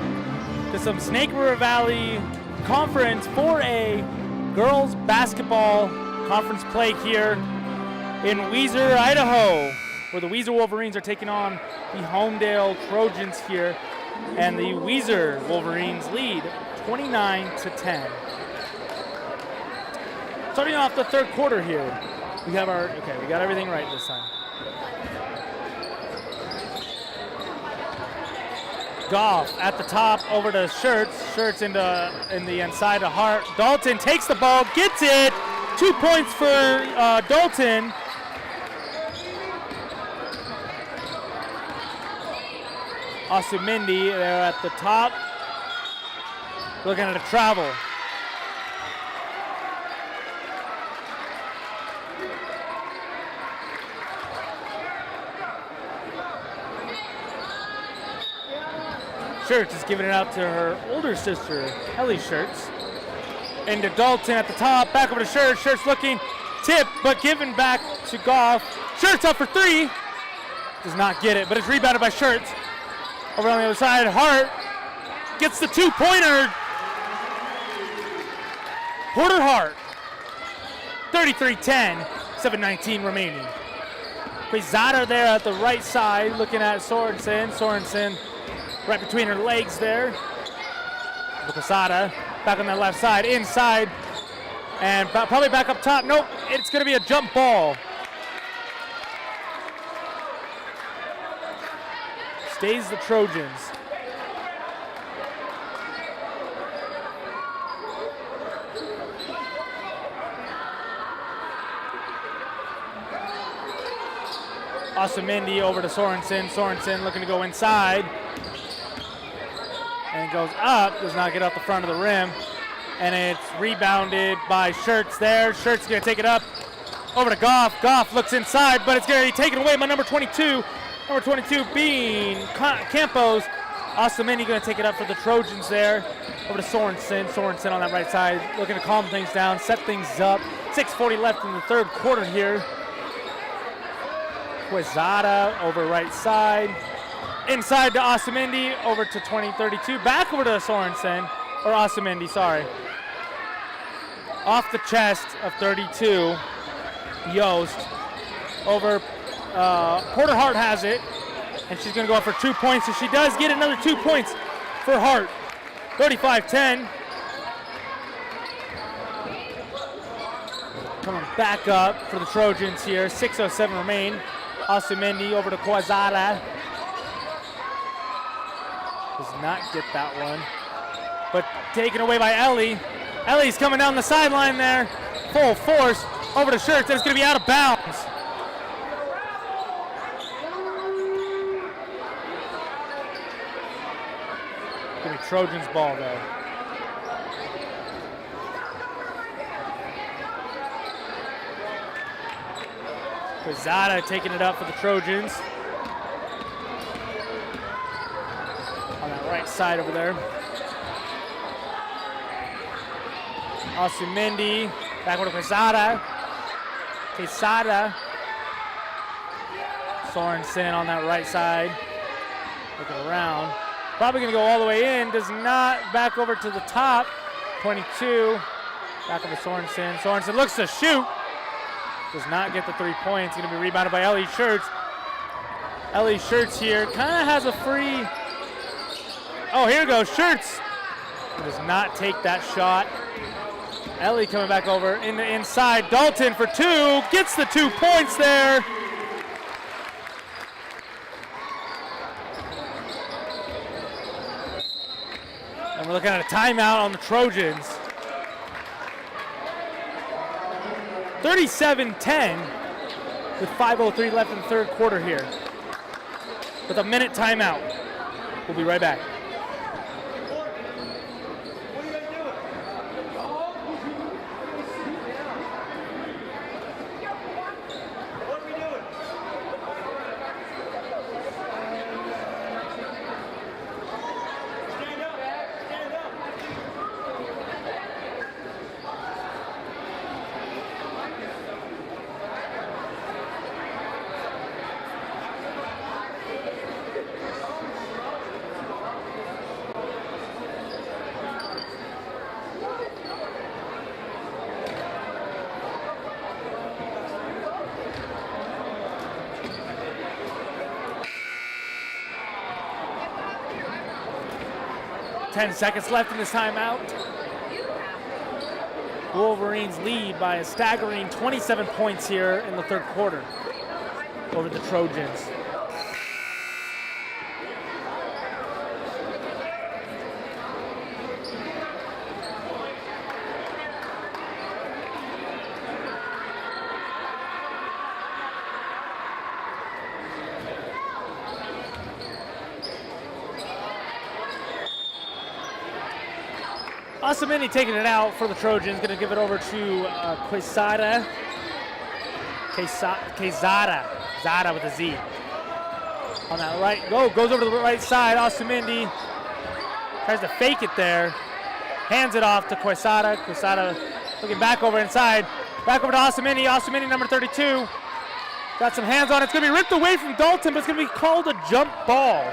to some Snake River Valley Conference 4A girls basketball conference play here in Weiser, Idaho, where the Weiser Wolverines are taking on the Homedale Trojans here, and the Weiser Wolverines lead 29-10. Starting off the third quarter here, we got everything right this time. Goff at the top over to Shirts. Shirts in the inside to Hart. Dalton takes the ball, gets it. 2 points for Dalton. Osumindi there at the top. Looking at a travel. Shirts is giving it out to her older sister, Ellie Shirts. And to Dalton at the top, back over to Shirts. Shirts looking, tip, but given back to Goff. Shirts up for three. Does not get it, but it's rebounded by Shirts. Over on the other side, Hart gets the two-pointer. Porter Hart, 33-10, 7:19 remaining. Weiser there at the right side, looking at Sorensen. Sorensen right between her legs there. Quesada back on that left side, inside, and probably back up top. Nope, it's going to be a jump ball. Stays the Trojans. Osumindi over to Sorensen. Sorensen looking to go inside. And goes up, does not get off the front of the rim. And it's rebounded by Shirts there. Shirts is going to take it up over to Goff. Goff looks inside, but it's going to be taken away by number 22. Number 22 being Campos. Osumindi going to take it up for the Trojans there. Over to Sorensen. Sorensen on that right side, looking to calm things down, set things up. 6:40 left in the third quarter here. Quesada over right side. Inside to Osumindi, over to 20-32. Back over to Sorensen, or Osumindi, sorry. Off the chest of 32, Yost. Over, Porter Hart has it, and she's going to go up for 2 points, so she does get another 2 points for Hart. 35-10. Coming back up for the Trojans here. 6:07 remain. Osumindi over to Quesada. Does not get that one. But taken away by Ellie. Ellie's coming down the sideline there. Full force over to Shirts. That's going to be out of bounds. Going to be Trojans ball though. Quesada taking it up for the Trojans. On that right side over there. Osumindi, back over to Quesada. Quesada. Sorensen on that right side. Looking around. Probably going to go all the way in. Does not. Back over to the top. 22. Back over to Sorensen. Sorensen looks to shoot. Does not get the 3 points. Going to be rebounded by Ellie Shirts. Ellie Shirts here. Kind of has a free. Oh, here goes Shirts. Does not take that shot. Ellie coming back over in the inside. Dalton for two. Gets the 2 points there. And we're looking at a timeout on the Trojans. 37-10 with 5:03 left in the third quarter here. With a minute timeout. We'll be right back. 10 seconds left in this timeout. Wolverines lead by a staggering 27 points here in the third quarter over the Trojans. Asamini taking it out for the Trojans, going to give it over to Quesada. Zada with a Z. On that right, goes over to the right side. Asamindi tries to fake it there. Hands it off to Quesada. Quesada looking back over inside. Back over to Asamindi. Asamindi, number 32. Got some hands on it. It's going to be ripped away from Dalton, but it's going to be called a jump ball.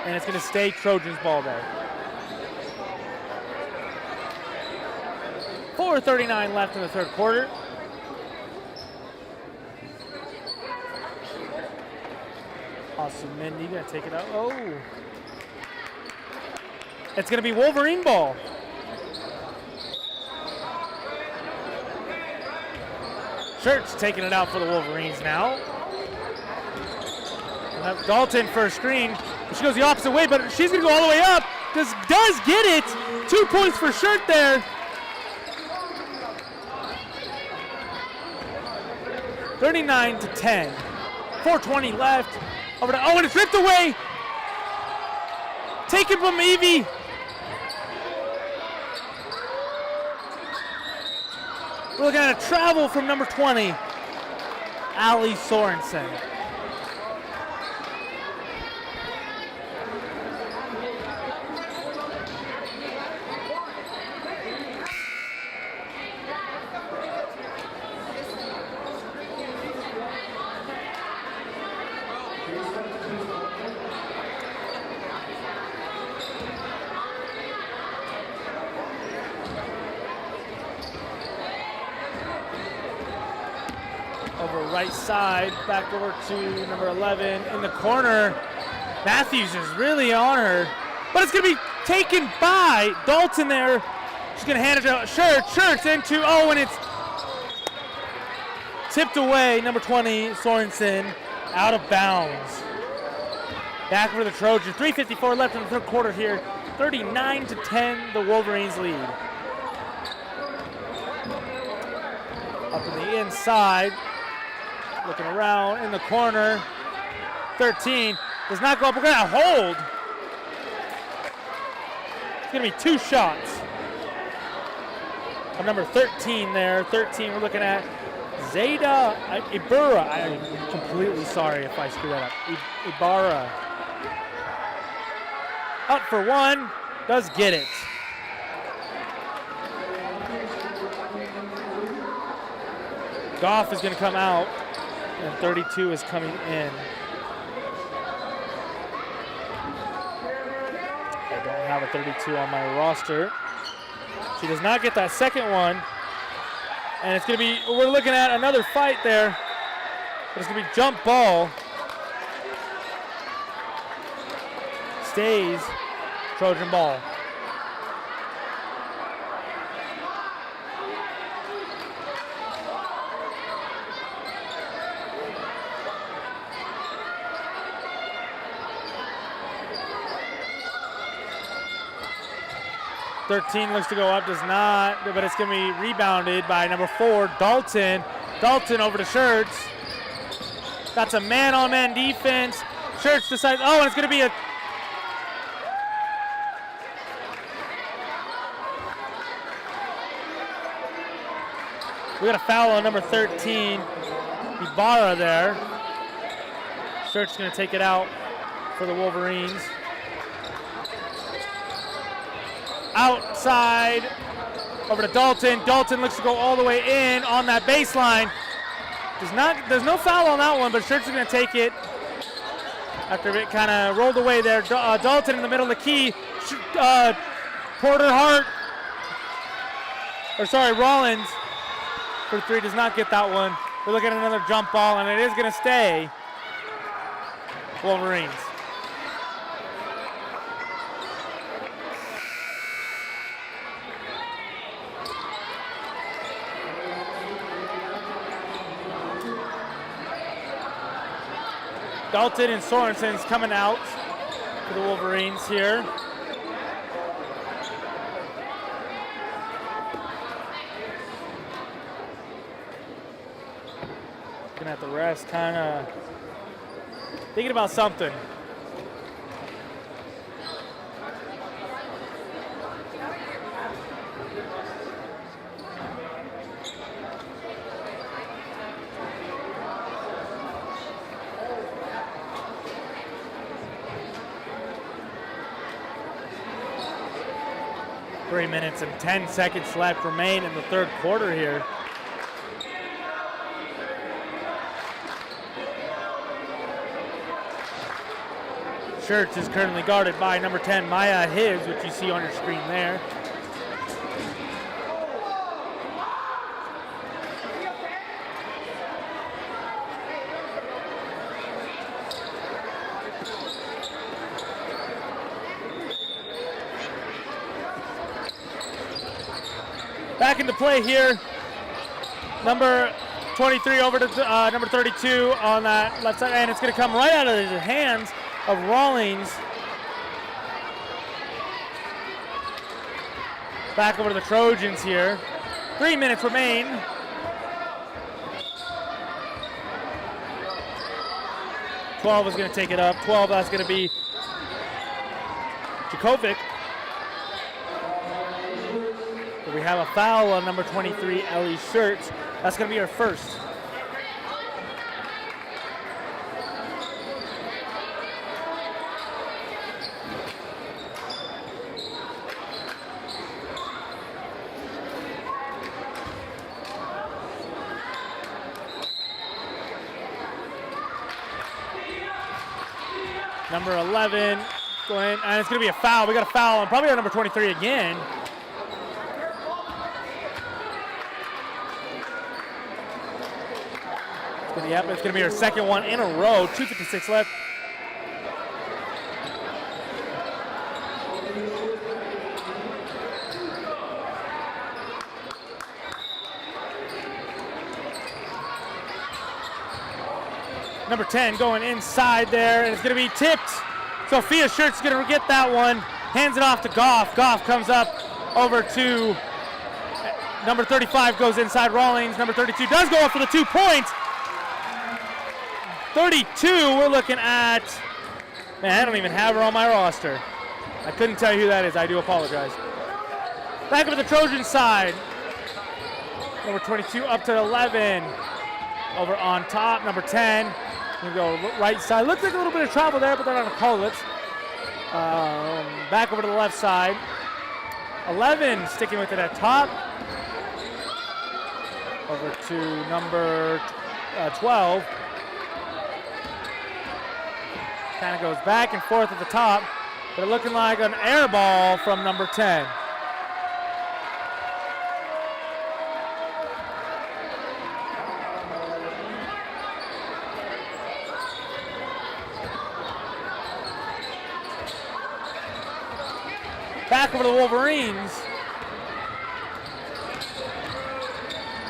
And it's going to stay Trojans ball there. 4:39 left in the third quarter. Asamindi going to take it out. Oh. It's going to be Wolverine ball. Church taking it out for the Wolverines now. Dalton for a screen. She goes the opposite way, but she's going to go all the way up. Does get it. 2 points for Shirt there. 39-10. 4:20 left. Over to, and it's ripped away. Taken from Evie. We're looking at a travel from number 20, Allie Sorensen. Right side, back over to number 11 in the corner. Matthews is really on her, but it's going to be taken by Dalton there. She's going to hand it to Shirts into, and it's tipped away. Number 20, Sorensen, out of bounds. Back for the Trojans. 3:54 left in the third quarter here. 39-10, the Wolverines lead. Up in the inside. Looking around in the corner. 13 does not go up. We're going to hold. It's going to be 2 shots. Of number 13 there. 13, we're looking at Zeta Ibarra. I'm completely sorry if I screw that up. Ibarra. Up for one. Does get it. Goff is going to come out. And 32 is coming in. I don't have a 32 on my roster. She does not get that second one. And it's going to be, we're looking at another fight there. But it's going to be jump ball. Stays Trojan ball. .13 looks to go up, does not, but it's going to be rebounded by number 4, Dalton. Dalton over to Shirts. Got some man-on-man defense. Shirts decides, and it's going to be a... We got a foul on number 13, Ibarra there. Shirts going to take it out for the Wolverines. Outside, over to Dalton. Dalton looks to go all the way in on that baseline. There's no foul on that one, but Shirts is going to take it after it kind of rolled away there. Dalton in the middle of the key. Rollins for 3 does not get that one. We're looking at another jump ball, and it is going to stay Wolverines. Dalton and Sorensen's coming out for the Wolverines here. Looking at the rest, kind of thinking about something. Three minutes and 10 seconds left remain in the third quarter here. Schurz is currently guarded by number 10, Maya Hibbs, which you see on your screen there. Back into play here. Number 23 over to number 32 on that left side, and it's going to come right out of the hands of Rawlings. Back over to the Trojans here. 3 minutes remain. .12 is going to take it up. 12, that's going to be Djokovic. We have a foul on number 23, Ellie Schurz. That's going to be her first. Number 11 going, and it's going to be a foul. We got a foul on probably on number 23 again. Yep, it's going to be her second one in a row. 2:56 left. Number 10 going inside there, and it's going to be tipped. Sophia Schurz is going to get that one. Hands it off to Goff. Goff comes up over to number 35, goes inside Rawlings. Number 32 does go up for the 2 points. 32, we're looking at, man, I don't even have her on my roster. I couldn't tell you who that is. I do apologize. Back over the Trojan side. Number 22 up to 11. Over on top, number 10. We go right side. Looks like a little bit of travel there, but they're not going to call it. Back over to the left side. 11 sticking with it at top. Over to number 12. Kind of goes back and forth at the top, but looking like an air ball from number 10. Back over to the Wolverines.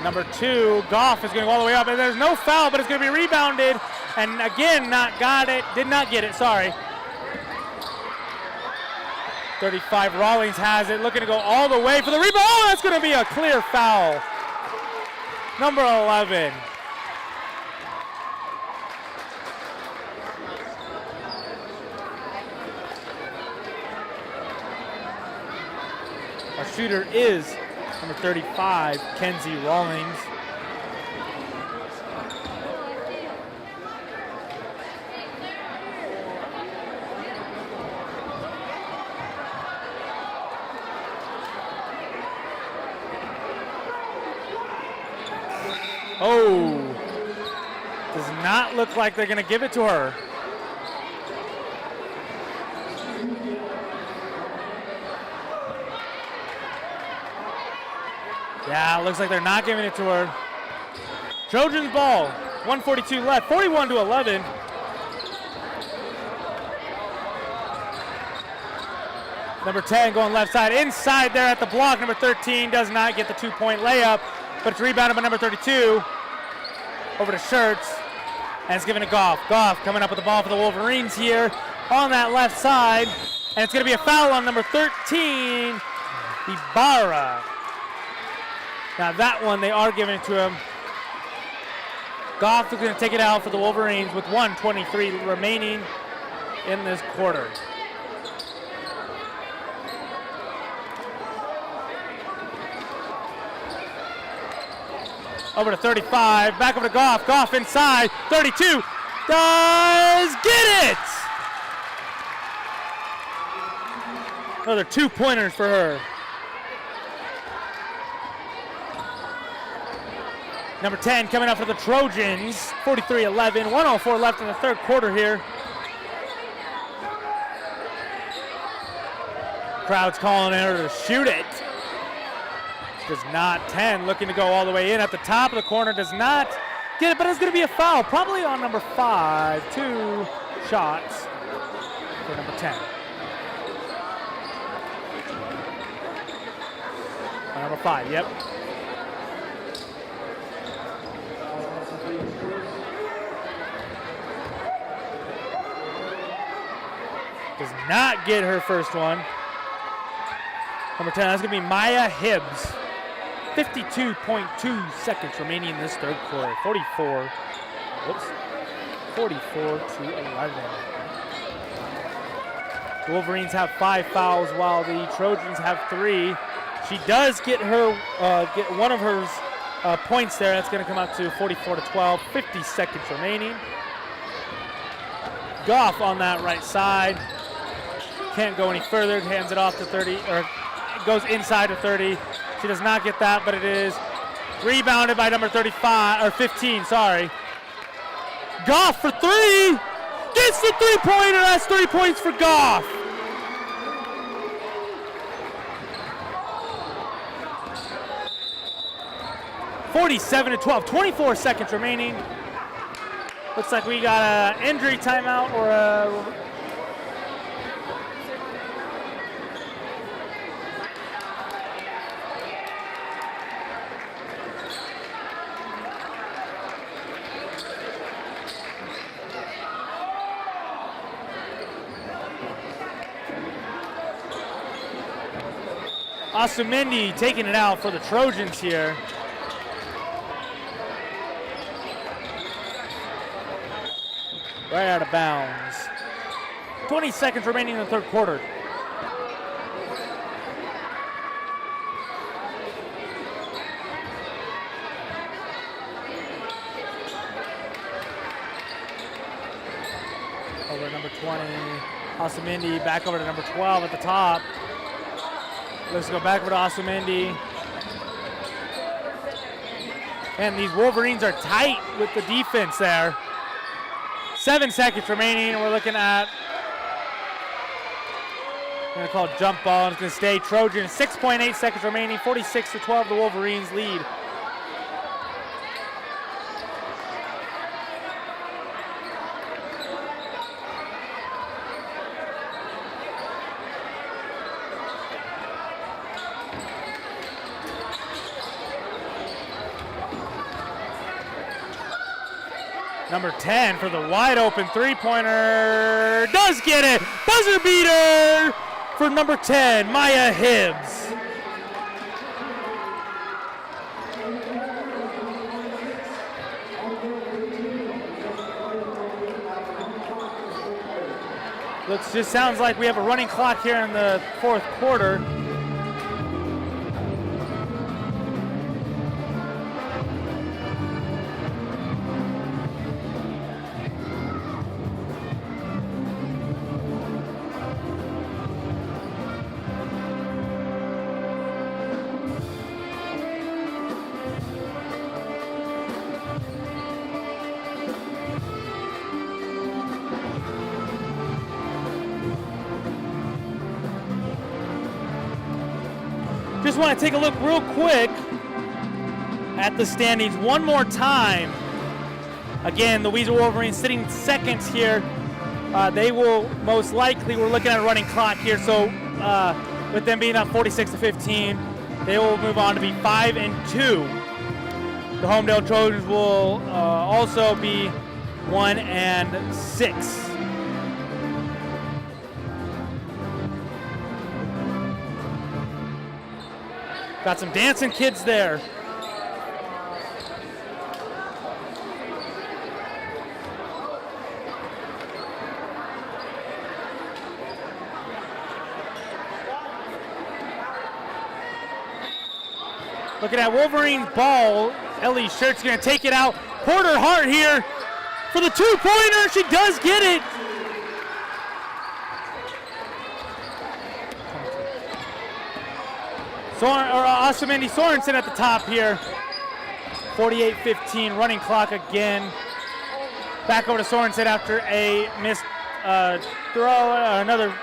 Number 2, Goff is going to go all the way up, and there's no foul, but it's going to be rebounded. And again, did not get it, sorry. 35, Rawlings has it, looking to go all the way for the rebound. Oh, that's going to be a clear foul. Number 11. Our shooter is number 35, Kenzie Rawlings. Oh, does not look like they're going to give it to her. Yeah, looks like they're not giving it to her. Trojans ball, 1:42 left, 41-11. Number 10 going left side, inside there at the block. Number 13 does not get the 2-point layup, but it's rebounded by number 32. Over to Schurz. And it's given to Goff. Goff coming up with the ball for the Wolverines here on that left side. And it's going to be a foul on number 13, Ibarra. Now that one, they are giving it to him. Goff is going to take it out for the Wolverines with 1:23 remaining in this quarter. Over to 35, back over to Goff. Goff inside, 32, does get it! Another 2-pointers for her. Number 10 coming up for the Trojans, 43-11, 1:04 left in the third quarter here. Crowd's calling her to shoot it. Does not. 10 looking to go all the way in at the top of the corner. Does not get it, but it's going to be a foul. Probably on number 5. 2 shots for number 10. Number 5, yep. Does not get her first one. Number 10, that's going to be Maya Hibbs. 52.2 seconds remaining in this third quarter. 44 to 11. The Wolverines have 5 fouls while the Trojans have 3. She does get her get one of her points there. That's going to come out to 44 to 12. 50 seconds remaining. Goff on that right side. Can't go any further. Hands it off to 30, or goes inside to 30. She does not get that, but it is rebounded by number 35, or 15, sorry. Goff for 3. Gets the 3-pointer. That's 3 points for Goff. (47-12). 24 seconds remaining. Looks like we got an injury timeout or a... Asumendi taking it out for the Trojans here. Right out of bounds. 20 seconds remaining in the third quarter. Over to number 20, Asumendi, back over to number 12 at the top. Let's go back over to Asumendi. And these Wolverines are tight with the defense there. 7 seconds remaining, and we're looking at, I'm going to call it jump ball, and it's going to stay Trojan. 6.8 seconds remaining, 46-12, the Wolverines lead. Number 10 for the wide open 3-pointer. Does get it. Buzzer beater for number 10, Maya Hibbs. Just sounds like we have a running clock here in the fourth quarter. Just want to take a look real quick at the standings one more time. Again, the Weiser Wolverines sitting second here. They will most likely, we're looking at a running clock here, so with them being up 46-15, they will move on to be 5-2. The Homedale Trojans will also be 1 and 6. Got some dancing kids there. Looking at Wolverines ball. Ellie Shirt's gonna take it out. Porter Hart here for the 2-pointer. She does get it. Asumendi Sorensen at the top here. 48-15, running clock again. Back over to Sorensen after a missed throw, another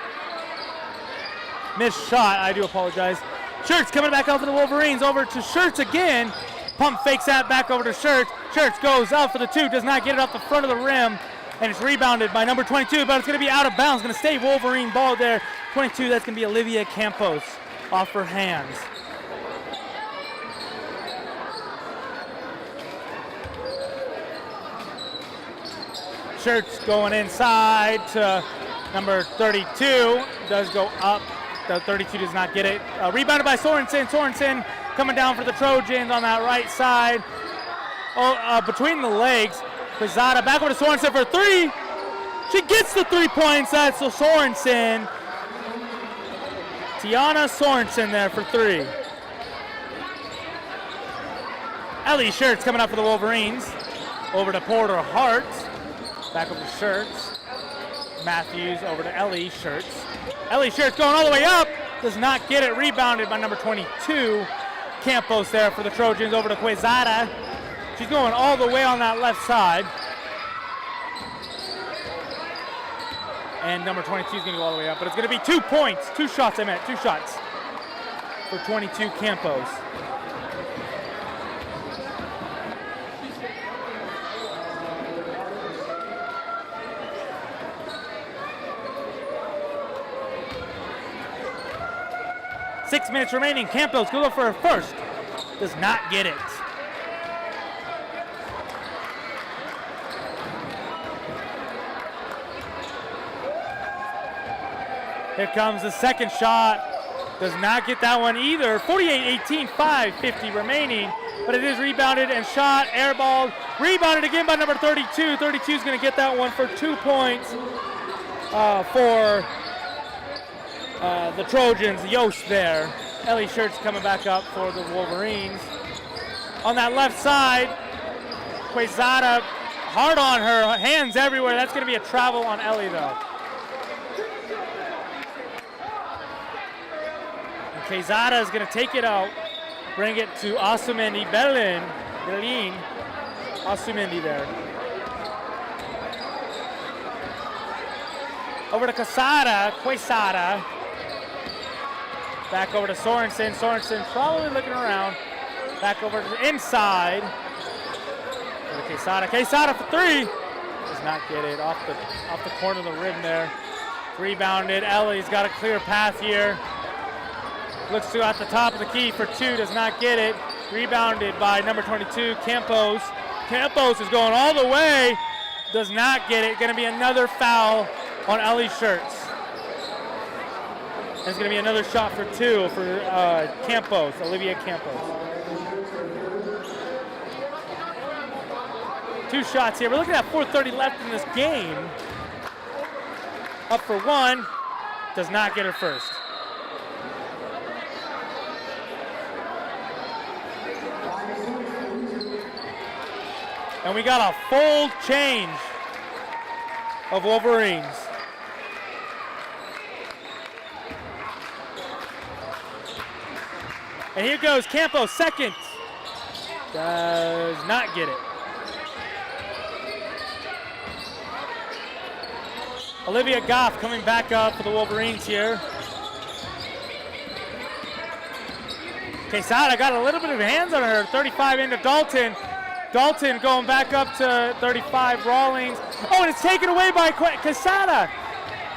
missed shot. I do apologize. Shirts coming back out for the Wolverines. Over to Shirts again. Pump fakes that back over to Shirts. Shirts goes out for the 2, does not get it off the front of the rim, and it's rebounded by number 22, but it's going to be out of bounds. Going to stay Wolverine ball there. 22, that's going to be Olivia Campos off her hands. Shirts going inside to number 32, does go up. The 32 does not get it. Rebounded by Sorensen. Sorensen coming down for the Trojans on that right side. Between the legs. Quezada back over to Sorensen for 3. She gets the 3 points. That's Sorensen. Tiana Sorensen there for 3. Ellie Shirts coming up for the Wolverines. Over to Porter Hart. Back over to Shirts. Matthews over to Ellie Shirts. Ellie Shirts going all the way up. Does not get it. Rebounded by number 22. Campos there for the Trojans. Over to Quezada. She's going all the way on that left side. And number 22 is going to go all the way up. But it's going to be 2 points. 2 shots, I meant. 2 shots for 22 Campos. Six minutes remaining. Campos go for her first. Does not get it. Here comes the second shot. Does not get that one either. 48-18, 5:50 remaining. But it is rebounded and shot. Airballed. Rebounded again by number 32. 32 is going to get that one for 2 points for the Trojans. Yost there. Ellie Shirts coming back up for the Wolverines. On that left side, Quezada hard on her, hands everywhere. That's going to be a travel on Ellie though. And Quezada is going to take it out, bring it to Asumendi Berlin. Asumendi there. Over to Quezada. Back over to Sorensen. Sorensen probably looking around. Back over to the inside. Over to Quezada. Quezada for 3. Does not get it off the corner of the rim there. Rebounded. Ellie's got a clear path here. Looks to at the top of the key for 2. Does not get it. Rebounded by number 22, Campos. Campos is going all the way. Does not get it. Going to be another foul on Ellie Shirts. There's going to be another shot for 2 for Campos, Olivia Campos. 2 shots here. We're looking at 4:30 left in this game. Up for 1. Does not get her first. And we got a full change of Wolverines. And here goes Campos, second. Does not get it. Olivia Goff coming back up for the Wolverines here. Quezada got a little bit of hands on her. 35 into Dalton. Dalton going back up to 35, Rawlings. Oh, and it's taken away by Quezada.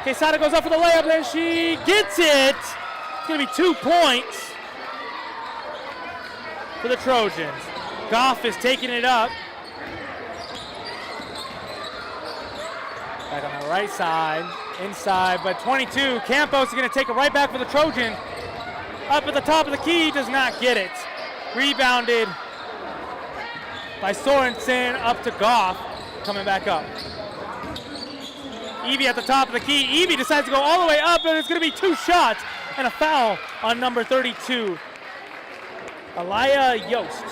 Quezada goes up for the layup and she gets it. It's going to be 2 points for the Trojans. Goff is taking it up. Back on the right side, inside, but 22, Campos is going to take it right back for the Trojan. Up at the top of the key, does not get it. Rebounded by Sorensen, up to Goff, coming back up. Evie at the top of the key. Evie decides to go all the way up, and it's going to be 2 shots and a foul on number 32, Aliyah Yost.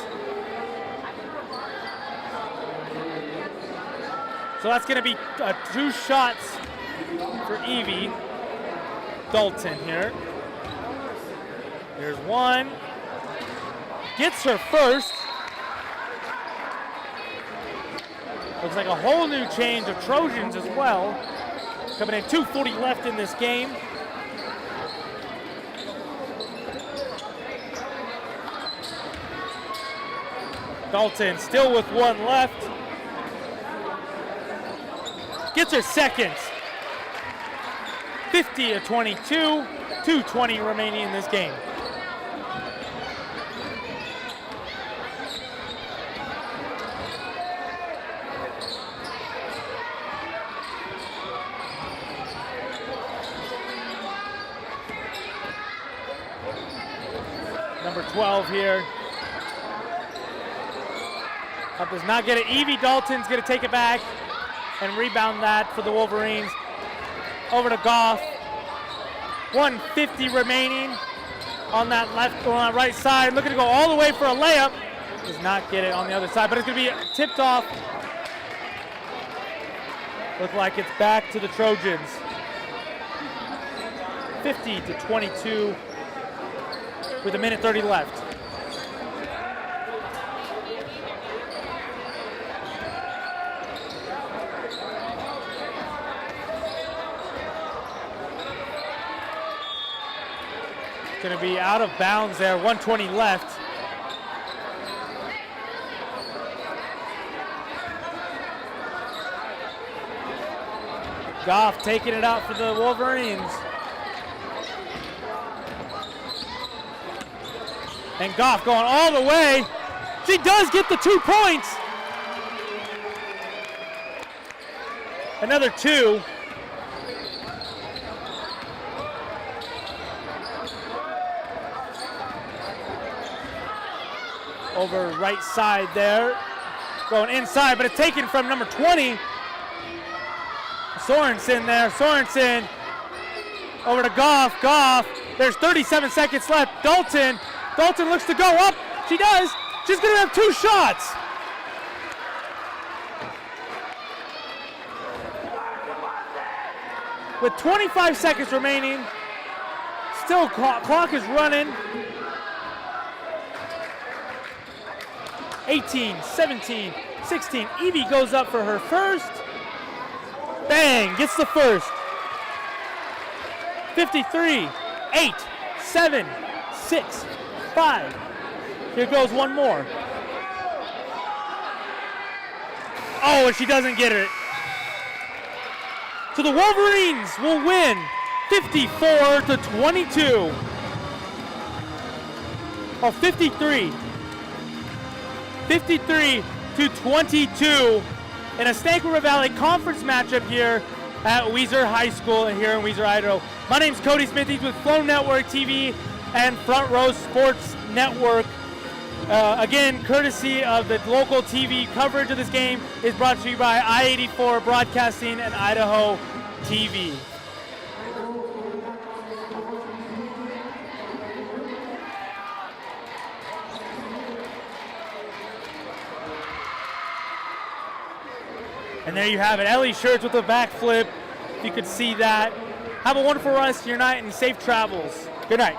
So that's going to be 2 shots for Evie. Dalton here. Here's one. Gets her first. Looks like a whole new change of Trojans as well. Coming in, 2:40 left in this game. Dalton still with 1 left. Gets her second. 50-22, 2:20 remaining in this game. Number 12 here. Up does not get it. Evie Dalton's going to take it back and rebound that for the Wolverines. Over to Goff. 1:50 remaining on that right side. Looking to go all the way for a layup. Does not get it on the other side, but it's going to be tipped off. Look like it's back to the Trojans. 50-22 with 1:30 left. Going to be out of bounds there, 1:20 left. Goff taking it out for the Wolverines. And Goff going all the way. She does get the 2 points. Another 2. Over right side there. Going inside, but it's taken from number 20. Sorensen there. Sorensen over to Goff. Goff. There's 37 seconds left. Dalton. Dalton looks to go up. She does. She's going to have 2 shots. With 25 seconds remaining. Still clock is running. 18, 17, 16. Evie goes up for her first. Bang, gets the first. 53, 8, 7, 6, 5. Here goes one more. Oh, and she doesn't get it. So the Wolverines will win 54-22. Oh, 53. 53-22 in a Snake River Valley Conference matchup here at Weiser High School here in Weiser, Idaho. My name's Cody Smithies with FLOWW Network TV and Front Row Sports Network. Again, courtesy of the local TV coverage of this game is brought to you by I-84 Broadcasting and Idaho TV. And there you have it, Ellie Shirts with a backflip. If you could see that. Have a wonderful rest of your night and safe travels. Good night.